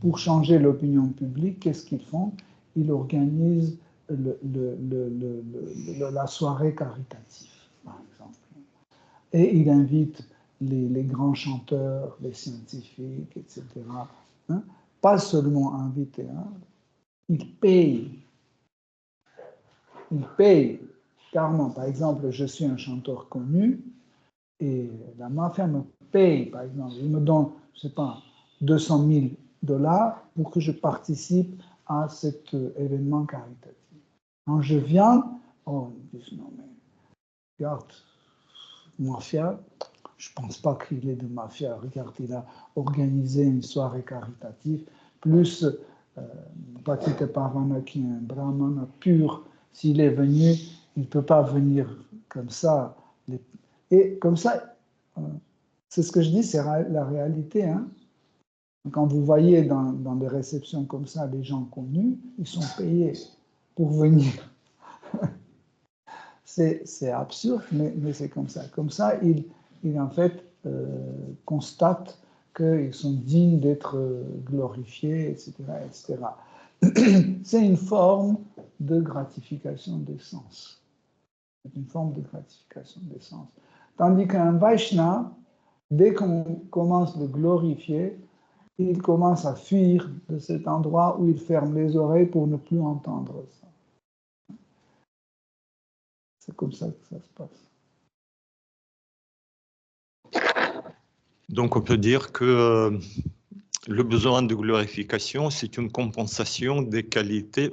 Pour changer l'opinion publique, qu'est-ce qu'ils font? Ils organisent la soirée caritative, par exemple. Et ils invitent les grands chanteurs, les scientifiques, etc. Hein? Pas seulement invités, hein? Ils payent. Ils payent carrément. Par exemple, je suis un chanteur connu et la mafia me paye, par exemple. Il me donne, je ne sais pas, 200 000 $ pour que je participe à cet événement caritatif. Quand je viens, oh, ils disent non, mais regarde, mafia, je ne pense pas qu'il est de mafia. Regarde, il a organisé une soirée caritative, plus Patita Pavana, qui est un brahmana pur, s'il est venu, il ne peut pas venir comme ça. Et comme ça, c'est ce que je dis, c'est la réalité. Hein. Quand vous voyez dans des réceptions comme ça, des gens connus, ils sont payés pour venir. C'est absurde, mais c'est comme ça. Comme ça, il en fait constate qu'ils sont dignes d'être glorifiés, etc., etc. C'est une forme de gratification des sens. C'est une forme de gratification des sens. Tandis qu'un Vaishnava, dès qu'on commence de glorifier, il commence à fuir de cet endroit où il ferme les oreilles pour ne plus entendre ça. C'est comme ça que ça se passe. Donc on peut dire que le besoin de glorification, c'est une compensation des qualités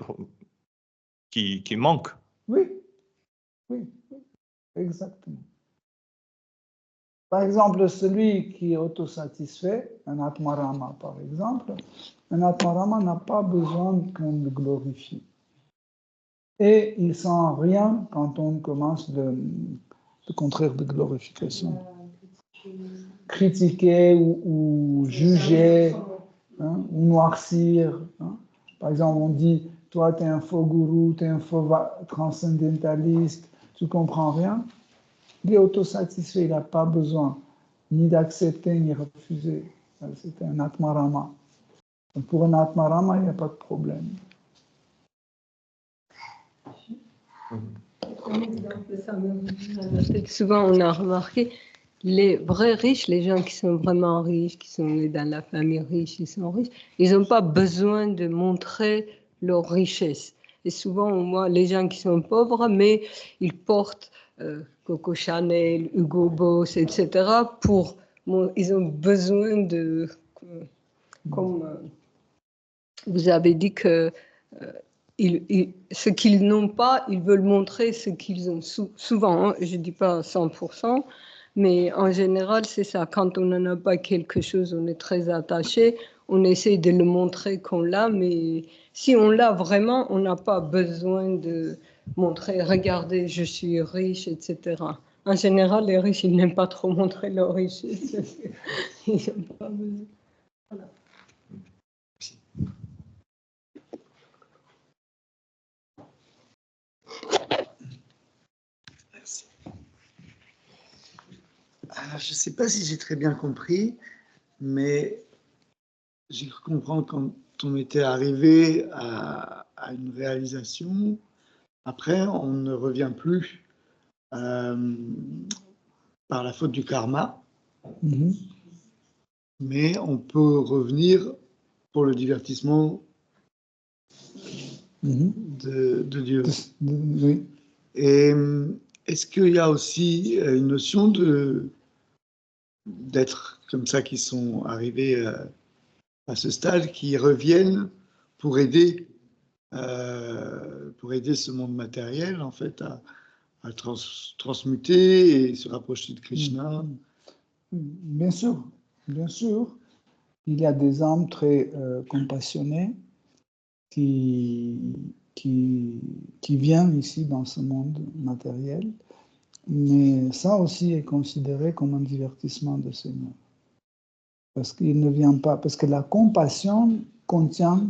qui manquent. Oui, exactement. Par exemple, celui qui est autosatisfait, un Atmarama par exemple, un Atmarama n'a pas besoin qu'on le glorifie. Et il sent rien quand on commence le contraire de glorification. Critiquer ou juger, hein, ou noircir. Hein. Par exemple, on dit, toi, tu es un faux gourou, tu es un faux transcendentaliste, tu ne comprends rien. Il est autosatisfait, il n'a pas besoin ni d'accepter ni refuser. C'est un Atmarama. Donc pour un Atmarama, il n'y a pas de problème. Souvent, on a remarqué, les vrais riches, les gens qui sont vraiment riches, qui sont nés dans la famille riche, ils sont riches, ils n'ont pas besoin de montrer leur richesse. Et souvent, on voit les gens qui sont pauvres, mais ils portent Coco Chanel, Hugo Boss, etc. Ils ont besoin de... Comme vous avez dit que... ce qu'ils n'ont pas, ils veulent montrer ce qu'ils ont. Souvent, hein, je ne dis pas 100%, mais en général, c'est ça. Quand on n'en a pas quelque chose, on est très attaché, on essaie de le montrer qu'on l'a, mais si on l'a vraiment, on n'a pas besoin de montrer, regardez, je suis riche, etc. En général, les riches, ils n'aiment pas trop montrer leur richesse. Ils n'ont pas besoin. Voilà. Alors, je ne sais pas si j'ai très bien compris, mais j'ai cru comprendre quand on était arrivé à une réalisation, après on ne revient plus par la faute du karma, mais on peut revenir pour le divertissement de Dieu. Oui. Et est-ce qu'il y a aussi une notion d'être comme ça qui sont arrivés à ce stade, qui reviennent pour aider ce monde matériel en fait à transmuter et se rapprocher de Krishna? Bien sûr, bien sûr. Il y a des âmes très compassionnées qui viennent ici dans ce monde matériel, mais ça aussi est considéré comme un divertissement de Seigneur. Parce qu'il ne vient pas, parce que la compassion contient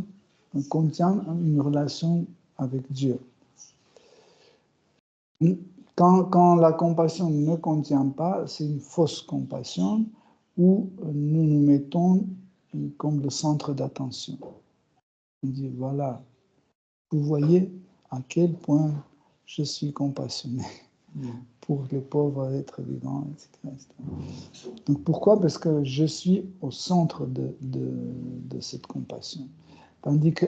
une relation avec Dieu. Quand la compassion ne contient pas, c'est une fausse compassion où nous nous mettons comme le centre d'attention. On dit, voilà, vous voyez à quel point je suis compassionné pour les pauvres êtres vivants, etc., etc. Donc pourquoi? Parce que je suis au centre de cette compassion. Tandis que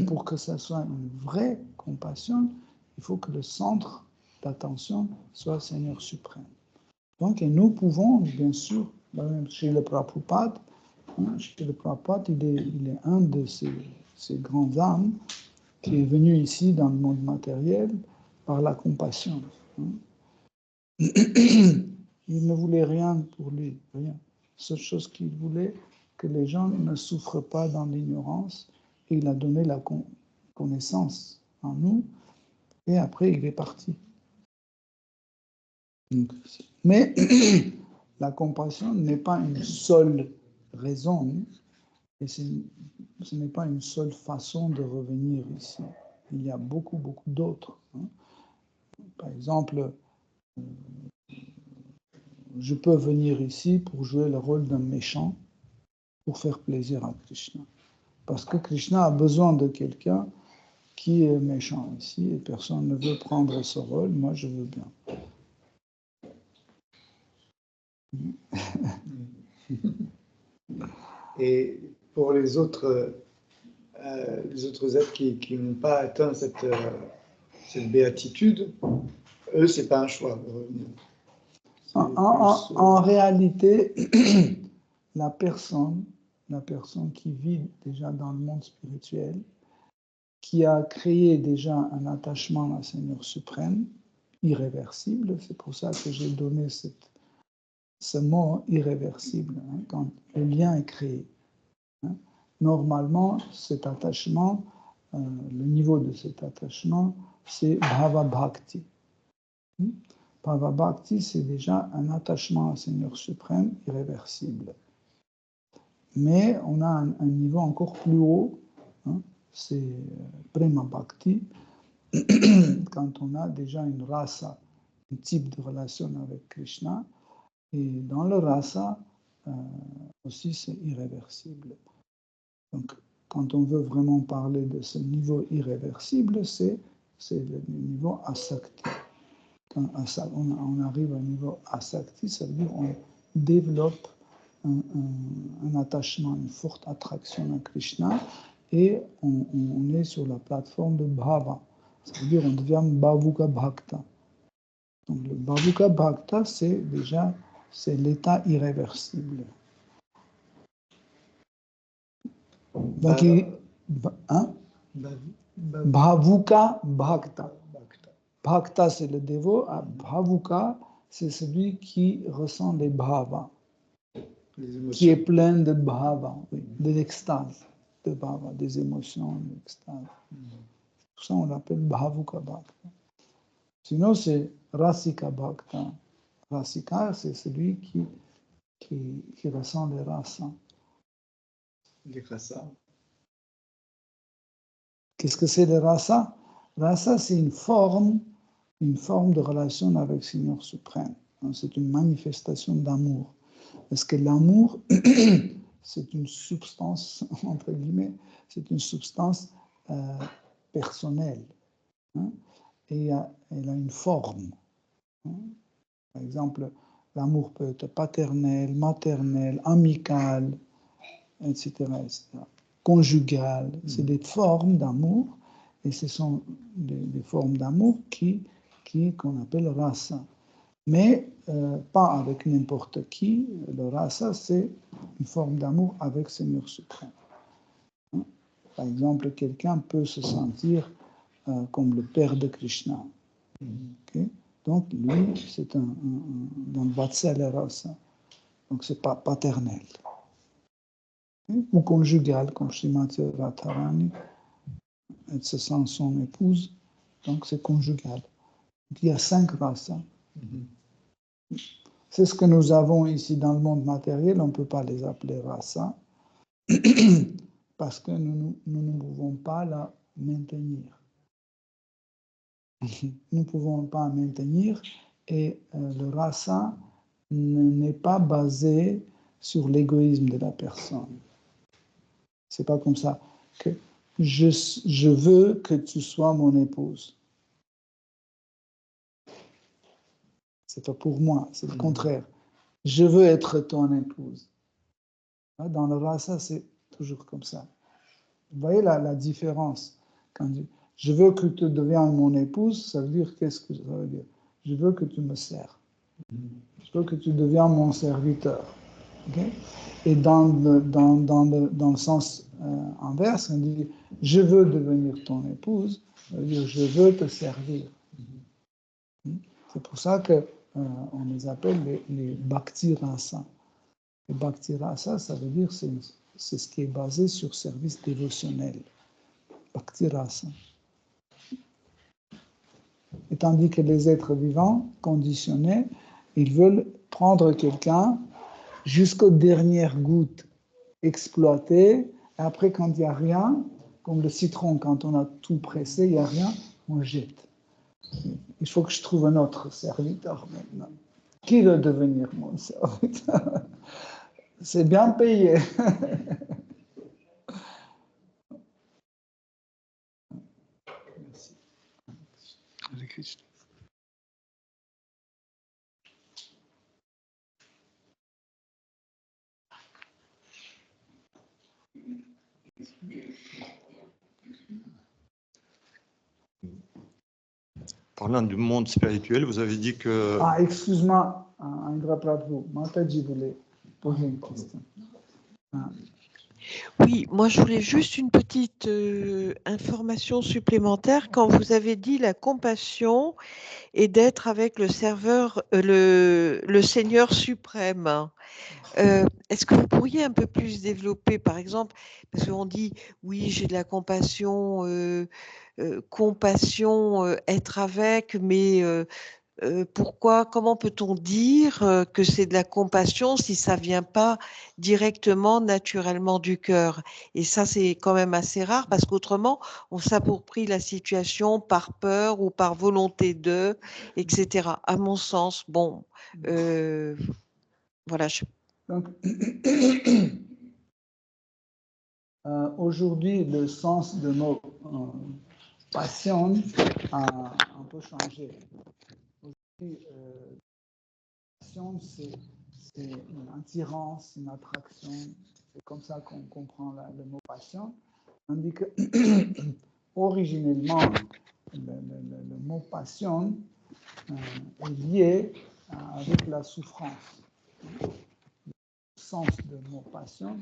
pour que ça soit une vraie compassion, il faut que le centre d'attention soit Seigneur suprême. Donc, et nous pouvons, bien sûr, chez le Prabhupada, il est un de ces grands âmes qui est venu ici dans le monde matériel par la compassion. Il ne voulait rien pour lui, rien. Seule chose qu'il voulait, que les gens ne souffrent pas dans l'ignorance. Et il a donné la connaissance en nous. Et après, il est parti. Donc, mais la compassion n'est pas une seule raison. Et ce n'est pas une seule façon de revenir ici. Il y a beaucoup, beaucoup d'autres. Par exemple, je peux venir ici pour jouer le rôle d'un méchant, pour faire plaisir à Krishna. Parce que Krishna a besoin de quelqu'un qui est méchant ici, et personne ne veut prendre ce rôle, moi je veux bien. Et pour les autres êtres qui n'ont pas atteint cette béatitude, eux, c'est pas un choix de revenir. En réalité, la personne qui vit déjà dans le monde spirituel, qui a créé déjà un attachement à Seigneur suprême, irréversible, c'est pour ça que j'ai donné ce mot irréversible, quand le lien est créé. Normalement, cet attachement, le niveau de cet attachement, c'est Bhava Bhakti. Bhava Bhakti, c'est déjà un attachement à Seigneur suprême irréversible. Mais on a un niveau encore plus haut, c'est Prema Bhakti, quand on a déjà une rasa, un type de relation avec Krishna. Et dans le rasa, aussi, c'est irréversible. Donc, quand on veut vraiment parler de ce niveau irréversible, c'est le niveau asakti. Quand on arrive au niveau asakti, ça veut dire qu'on développe un attachement, une forte attraction à Krishna, et on est sur la plateforme de bhava. Ça veut dire qu'on devient bhavuka bhakta. Donc le bhavuka bhakta, c'est l'état irréversible. Donc, bhavuka bhakta. Bhakta, c'est le dévot. Bhavuka, c'est celui qui ressent les bhavas, qui est plein de bhava, de l'extase, de bhava, des émotions, de l'extase. Pour ça, on l'appelle bhavuka bhakta. Sinon, c'est rasika bhakta. Rasika, c'est celui qui ressent les rasas. Les rasas. Qu'est-ce que c'est les rasas? Rasa, c'est une forme de relation avec le Seigneur suprême. C'est une manifestation d'amour. Parce que l'amour, c'est une substance, entre guillemets, c'est une substance personnelle. Et elle a une forme. Par exemple, l'amour peut être paternel, maternel, amical, etc. Conjugal. C'est des formes d'amour. Et ce sont des formes d'amour qu'on appelle rasa. Mais pas avec n'importe qui. Le rasa, c'est une forme d'amour avec Seigneur suprême. Par exemple, quelqu'un peut se sentir comme le père de Krishna. Okay? Donc, lui, c'est dans le Vatsala rasa. Donc, c'est pas paternel. Ou conjugal, comme Srimati Radharani. Elle se sent son épouse, donc c'est conjugal. Donc, il y a 5 rasas. C'est ce que nous avons ici dans le monde matériel, on ne peut pas les appeler rasas, parce que nous ne pouvons pas la maintenir. Nous ne pouvons pas maintenir, et le rasa n'est pas basé sur l'égoïsme de la personne. C'est pas comme ça que je veux que tu sois mon épouse. C'est pas pour moi, c'est le contraire. Je veux être ton épouse. Dans le rasa, c'est toujours comme ça. Vous voyez la différence. Quand je veux que tu deviennes mon épouse, ça veut dire, qu'est-ce que ça veut dire? Je veux que tu me sers. Je veux que tu deviennes mon serviteur. Okay? Et dans le sens inverse, on dit, je veux devenir ton épouse, ça veut dire, je veux te servir. C'est pour ça que on les appelle les bhakti rasa. Les bhakti rasa, ça veut dire c'est ce qui est basé sur service dévotionnel. Bhakti rasa. Et tandis que les êtres vivants, conditionnés, ils veulent prendre quelqu'un jusqu'aux dernières gouttes, exploiter, et après, quand il n'y a rien, comme le citron, quand on a tout pressé, il n'y a rien, on jette. Il faut que je trouve un autre serviteur maintenant. Qui veut devenir mon serviteur? C'est bien payé. Merci. Hare Krishna. Parlant du monde spirituel, vous avez dit que... Ah, excuse-moi, Indra Prabhu, Mataji voulait poser une question. Ah. Oui, moi je voulais juste une petite information supplémentaire. Quand vous avez dit la compassion et d'être avec le serveur, le Seigneur suprême, est-ce que vous pourriez un peu plus développer, par exemple, parce qu'on dit oui, j'ai de la compassion, être avec, mais pourquoi, comment peut-on dire que c'est de la compassion si ça vient pas directement, naturellement du cœur? Et ça, c'est quand même assez rare parce qu'autrement, on s'approprie la situation par peur ou par volonté de, etc. À mon sens, bon, voilà. Donc, aujourd'hui, le sens de mot passion a un peu changé. Aujourd'hui, passion, c'est une attirance, une attraction. C'est comme ça qu'on comprend le mot passion. Tandis que, originellement, le mot passion est lié avec la souffrance. Le sens de mot passion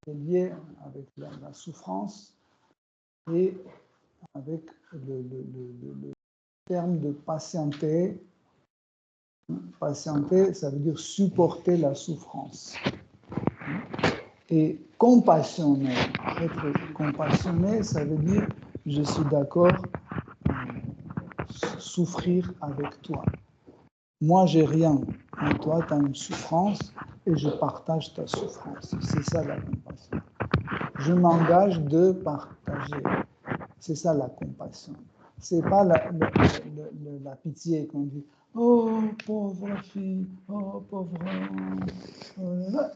est lié avec la souffrance et avec le terme de patienter. Patienter, ça veut dire supporter la souffrance. Et compassionné, être compassionné, ça veut dire je suis d'accord souffrir avec toi. Moi, j'ai rien, mais toi, tu as une souffrance et je partage ta souffrance. C'est ça la compassion. Je m'engage de partager. C'est ça la compassion. C'est pas la pitié qu'on dit oh pauvre fille, oh pauvre homme.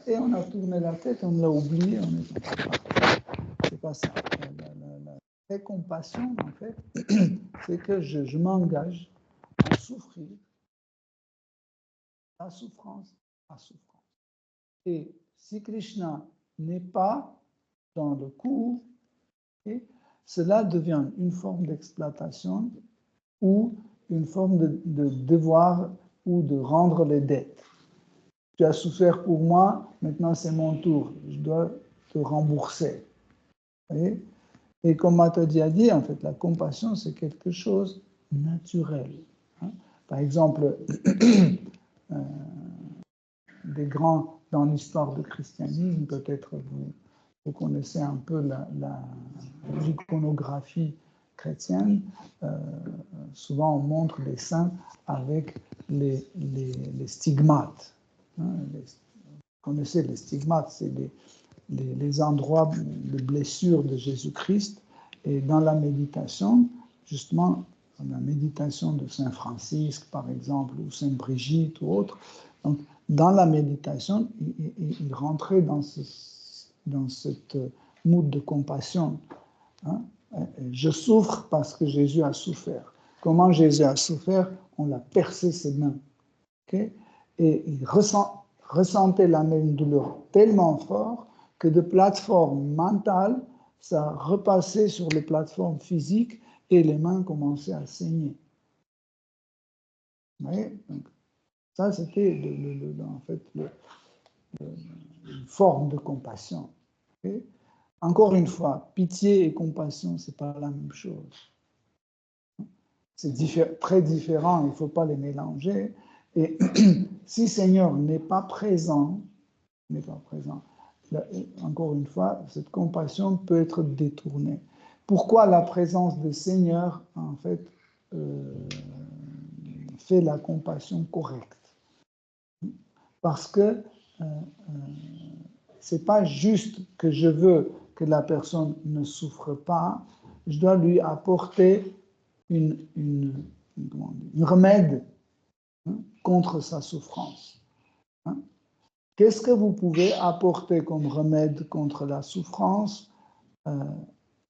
Et on a tourné la tête, on l'a oublié, on est parti. C'est pas ça. La vraie compassion, en fait, c'est que je m'engage à souffrir, à souffrance. Et si Krishna n'est pas dans le coup, okay, cela devient une forme d'exploitation ou une forme de devoir ou de rendre les dettes. Tu as souffert pour moi, maintenant c'est mon tour, je dois te rembourser. Okay? Et comme Mataji a dit, en fait, la compassion, c'est quelque chose de naturel. Par exemple, des grands dans l'histoire du christianisme, peut-être vous connaissez un peu l'iconographie chrétienne. Souvent, on montre les saints avec les stigmates. Vous connaissez les stigmates, c'est les endroits de blessure de Jésus-Christ. Et dans la méditation, justement, dans la méditation de Saint Francisque, par exemple, ou Sainte Brigitte ou autre, donc, dans la méditation, il rentrait dans cette mood de compassion. Je souffre parce que Jésus a souffert. Comment Jésus a souffert? On l'a percé ses mains. Okay? Et il ressentait la même douleur tellement fort que de plateforme mentale, ça repassait sur les plateformes physiques et les mains commençaient à saigner. Vous voyez? Donc, ça, c'était en fait une forme de compassion. Okay? Encore une fois, pitié et compassion, ce n'est pas la même chose. c'est très différent, il ne faut pas les mélanger. Et si Seigneur n'est pas présent, là, encore une fois, cette compassion peut être détournée. Pourquoi la présence du Seigneur, en fait, fait la compassion correcte? Parce que c'est pas juste que je veux que la personne ne souffre pas, je dois lui apporter une remède, hein, contre sa souffrance. Hein. Qu'est-ce que vous pouvez apporter comme remède contre la souffrance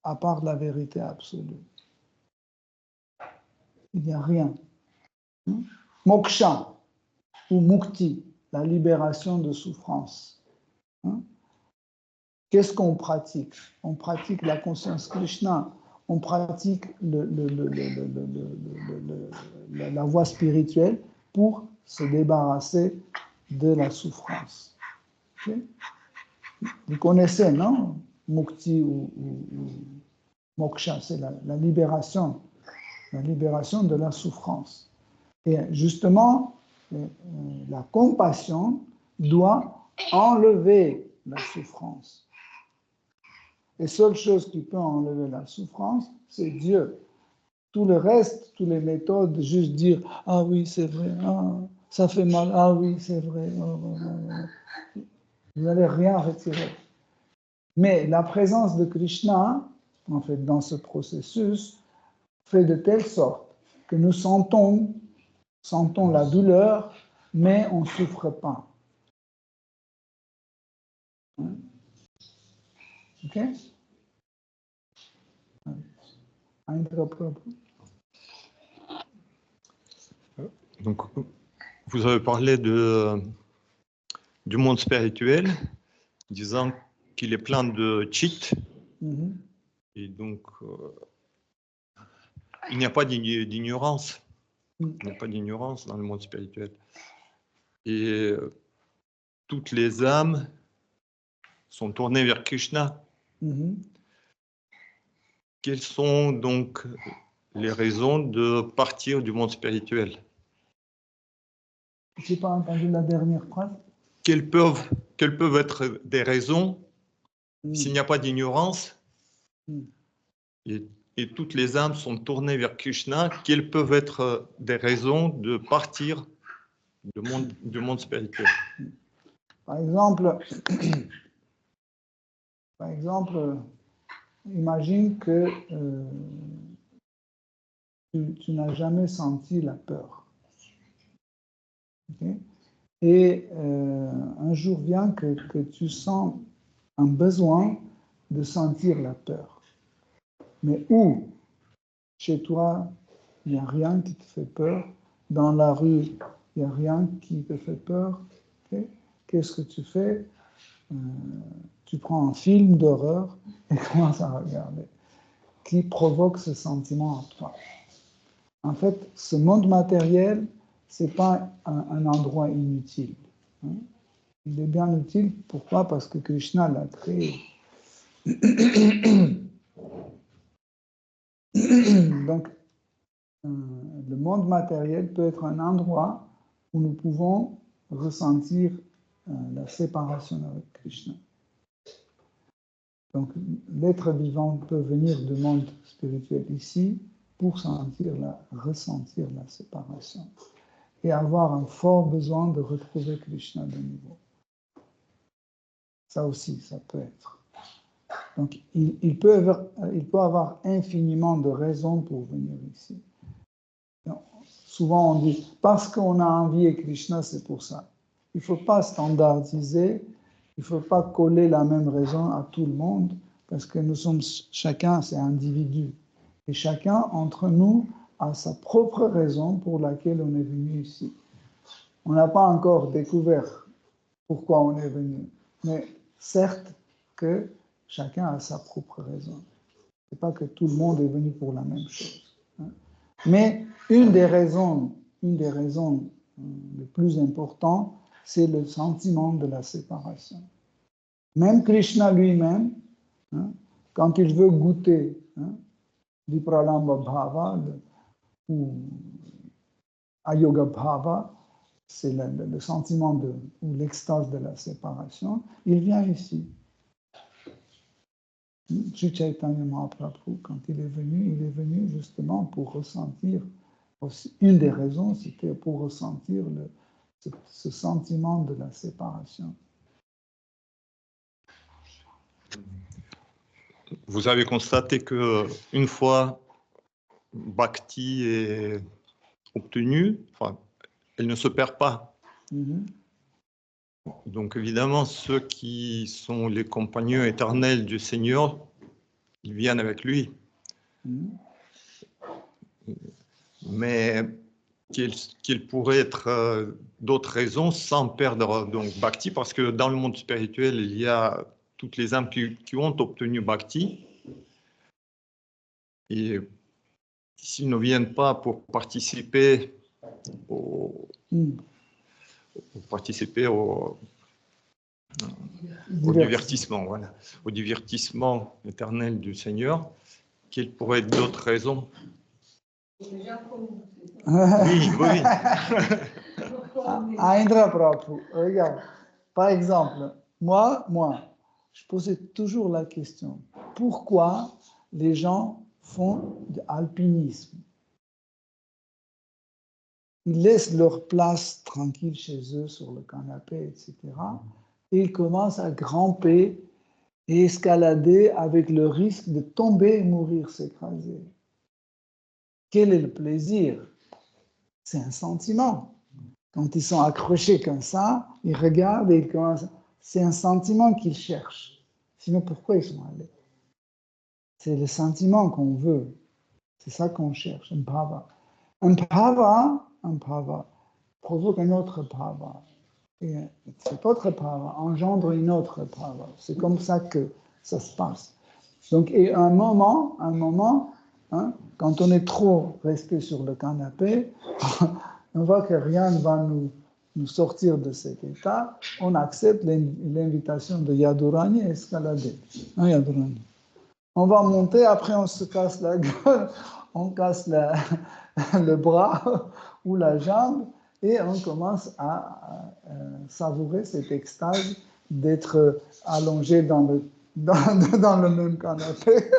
à part la vérité absolue? Il n'y a rien. Hein. Moksha ou mukti, la libération de souffrance. Hein. Qu'est-ce qu'on pratique? On pratique la conscience Krishna, on pratique la voie spirituelle pour se débarrasser de la souffrance. Okay? Vous connaissez, non? Mukti ou moksha, c'est la libération de la souffrance. Et justement, la compassion doit enlever la souffrance. La seule chose qui peut enlever la souffrance, c'est Dieu. Tout le reste, toutes les méthodes, juste dire « Ah oui, c'est vrai, ah, ça fait mal, ah oui, c'est vrai. Vous n'allez rien retirer. Mais la présence de Krishna, en fait, dans ce processus, fait de telle sorte que nous sentons la douleur, mais on ne souffre pas. Hein? Ok? Donc, vous avez parlé du monde spirituel, disant qu'il est plein de cheats, et donc il n'y a pas d'ignorance. Il n'y a pas d'ignorance dans le monde spirituel. Et toutes les âmes sont tournées vers Krishna. Quelles sont donc les raisons de partir du monde spirituel? Je n'ai pas entendu la dernière phrase. Quelles peuvent être des raisons s'il n'y a pas d'ignorance et toutes les âmes sont tournées vers Krishna? Quelles peuvent être des raisons de partir du monde spirituel? Par exemple, imagine que tu n'as jamais senti la peur. Okay? Et un jour vient que tu sens un besoin de sentir la peur. Mais où? Chez toi, il n'y a rien qui te fait peur. Dans la rue, il n'y a rien qui te fait peur. Okay? Qu'est-ce que tu fais? Tu prends un film d'horreur et commences à regarder. Qui provoque ce sentiment en toi? En fait, ce monde matériel, ce n'est pas un endroit inutile. Hein? Il est bien utile. Pourquoi? Parce que Krishna l'a créé. Donc, le monde matériel peut être un endroit où nous pouvons ressentir la séparation avec Krishna. Donc, l'être vivant peut venir du monde spirituel ici pour ressentir la séparation et avoir un fort besoin de retrouver Krishna de nouveau. Ça aussi, ça peut être. Donc, il peut avoir infiniment de raisons pour venir ici. Donc, souvent, on dit, parce qu'on a envie Krishna, c'est pour ça. Il ne faut pas standardiser, il ne faut pas coller la même raison à tout le monde, parce que nous sommes chacun, c'est individu. Et chacun, entre nous, a sa propre raison pour laquelle on est venu ici. On n'a pas encore découvert pourquoi on est venu, mais certes que chacun a sa propre raison. Ce n'est pas que tout le monde est venu pour la même chose. Hein. Mais une des raisons les plus importantes, c'est le sentiment de la séparation. Même Krishna lui-même, hein, quand il veut goûter, hein, Vipralamba Bhava, ou Ayoga Bhava, c'est le sentiment ou l'extase de la séparation, il vient ici. Sri Chaitanya Mahaprabhu, quand il est venu justement pour ressentir, aussi, une des raisons, c'était pour ressentir ce sentiment de la séparation. Vous avez constaté que une fois Bhakti est obtenue, enfin, elle ne se perd pas. Mm-hmm. Donc évidemment, ceux qui sont les compagnons éternels du Seigneur, ils viennent avec lui. Mm-hmm. Mais qu'il pourrait être d'autres raisons sans perdre donc Bhakti, parce que dans le monde spirituel, il y a toutes les âmes qui ont obtenu Bhakti. Et s'ils ne viennent pas pour participer au divertissement, voilà, au divertissement éternel du Seigneur, quelles pourraient être d'autres raisons? Oui. Indra Prabhu, regarde, par exemple, moi, je posais toujours la question, pourquoi les gens font de l'alpinisme? Ils laissent leur place tranquille chez eux sur le canapé, etc. Et ils commencent à grimper et escalader avec le risque de tomber et mourir, s'écraser. Quel est le plaisir? C'est un sentiment. Quand ils sont accrochés comme ça, ils regardent et ils commencent. C'est un sentiment qu'ils cherchent. Sinon, pourquoi ils sont allés? C'est le sentiment qu'on veut. C'est ça qu'on cherche, un bhava. Un bhava provoque un autre bhava. Et cet autre bhava engendre une autre bhava. C'est comme ça que ça se passe. Donc, et un moment, hein, quand on est trop resté sur le canapé, on voit que rien ne va nous sortir de cet état. On accepte l'invitation de Yadurani à escalader. Hein, Yadurani? On va monter, après on se casse la gueule, on casse le bras ou la jambe, et on commence à savourer cette extase d'être allongé dans le même canapé.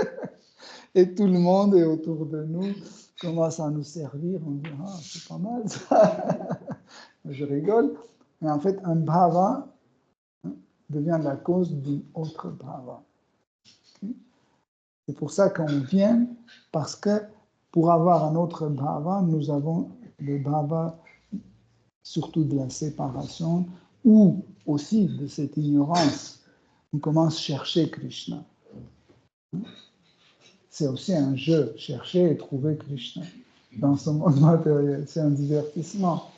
Et tout le monde est autour de nous, commence à nous servir. On dit, ah, c'est pas mal ça. Je rigole. Mais en fait, un bhava devient la cause d'une autre bhava. Okay? C'est pour ça qu'on vient, parce que pour avoir un autre bhava, nous avons le bhava surtout de la séparation ou aussi de cette ignorance. On commence à chercher Krishna. C'est aussi un jeu, chercher et trouver Krishna dans ce monde matériel. C'est un divertissement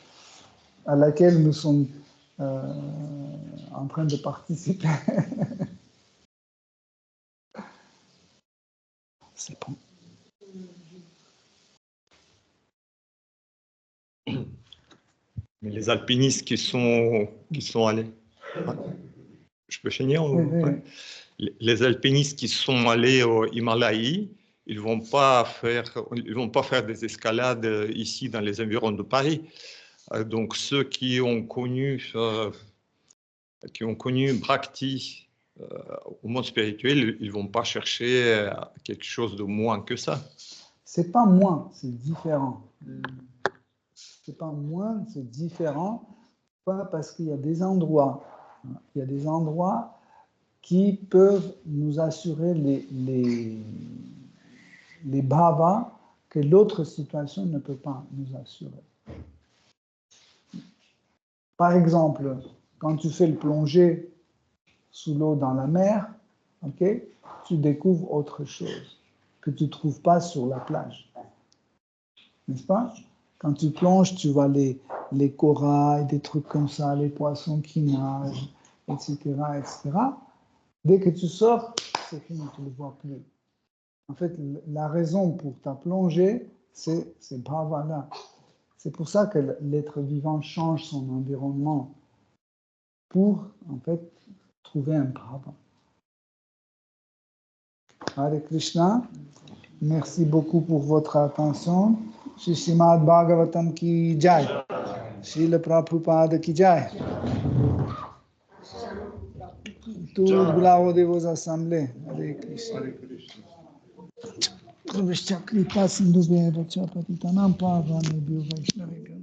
à laquelle nous sommes en train de participer. C'est bon. Mais les alpinistes qui sont allés... Je peux finir? Oui. Les alpinistes qui sont allés au Himalaya, ils vont pas faire des escalades ici dans les environs de Paris. Donc ceux qui ont connu Bhakti au monde spirituel, ils vont pas chercher quelque chose de moins que ça. C'est pas moins, c'est différent. C'est pas moins, c'est différent. Pas parce qu'il y a des endroits. Il y a des endroits qui peuvent nous assurer les bhavas que l'autre situation ne peut pas nous assurer. Par exemple, quand tu fais le plongée sous l'eau dans la mer, okay, tu découvres autre chose que tu ne trouves pas sur la plage. N'est-ce pas? Quand tu plonges, tu vois les corails, des trucs comme ça, les poissons qui nagent, etc., etc. Dès que tu sors, c'est fini, tu ne le vois plus. En fait, la raison pour ta plongée, c'est bhava-là. C'est pour ça que l'être vivant change son environnement pour, en fait, trouver un bhava. Hare Krishna, merci beaucoup pour votre attention. Shri श्रीमद् भागवतम की जय, श्रील प्रभुपाद की जय. Tout bravo de vos assemblées. Hare Krishna. Krishna kripa sindhu bheva cha patitanam pavanebhyo vaishnavebhyo.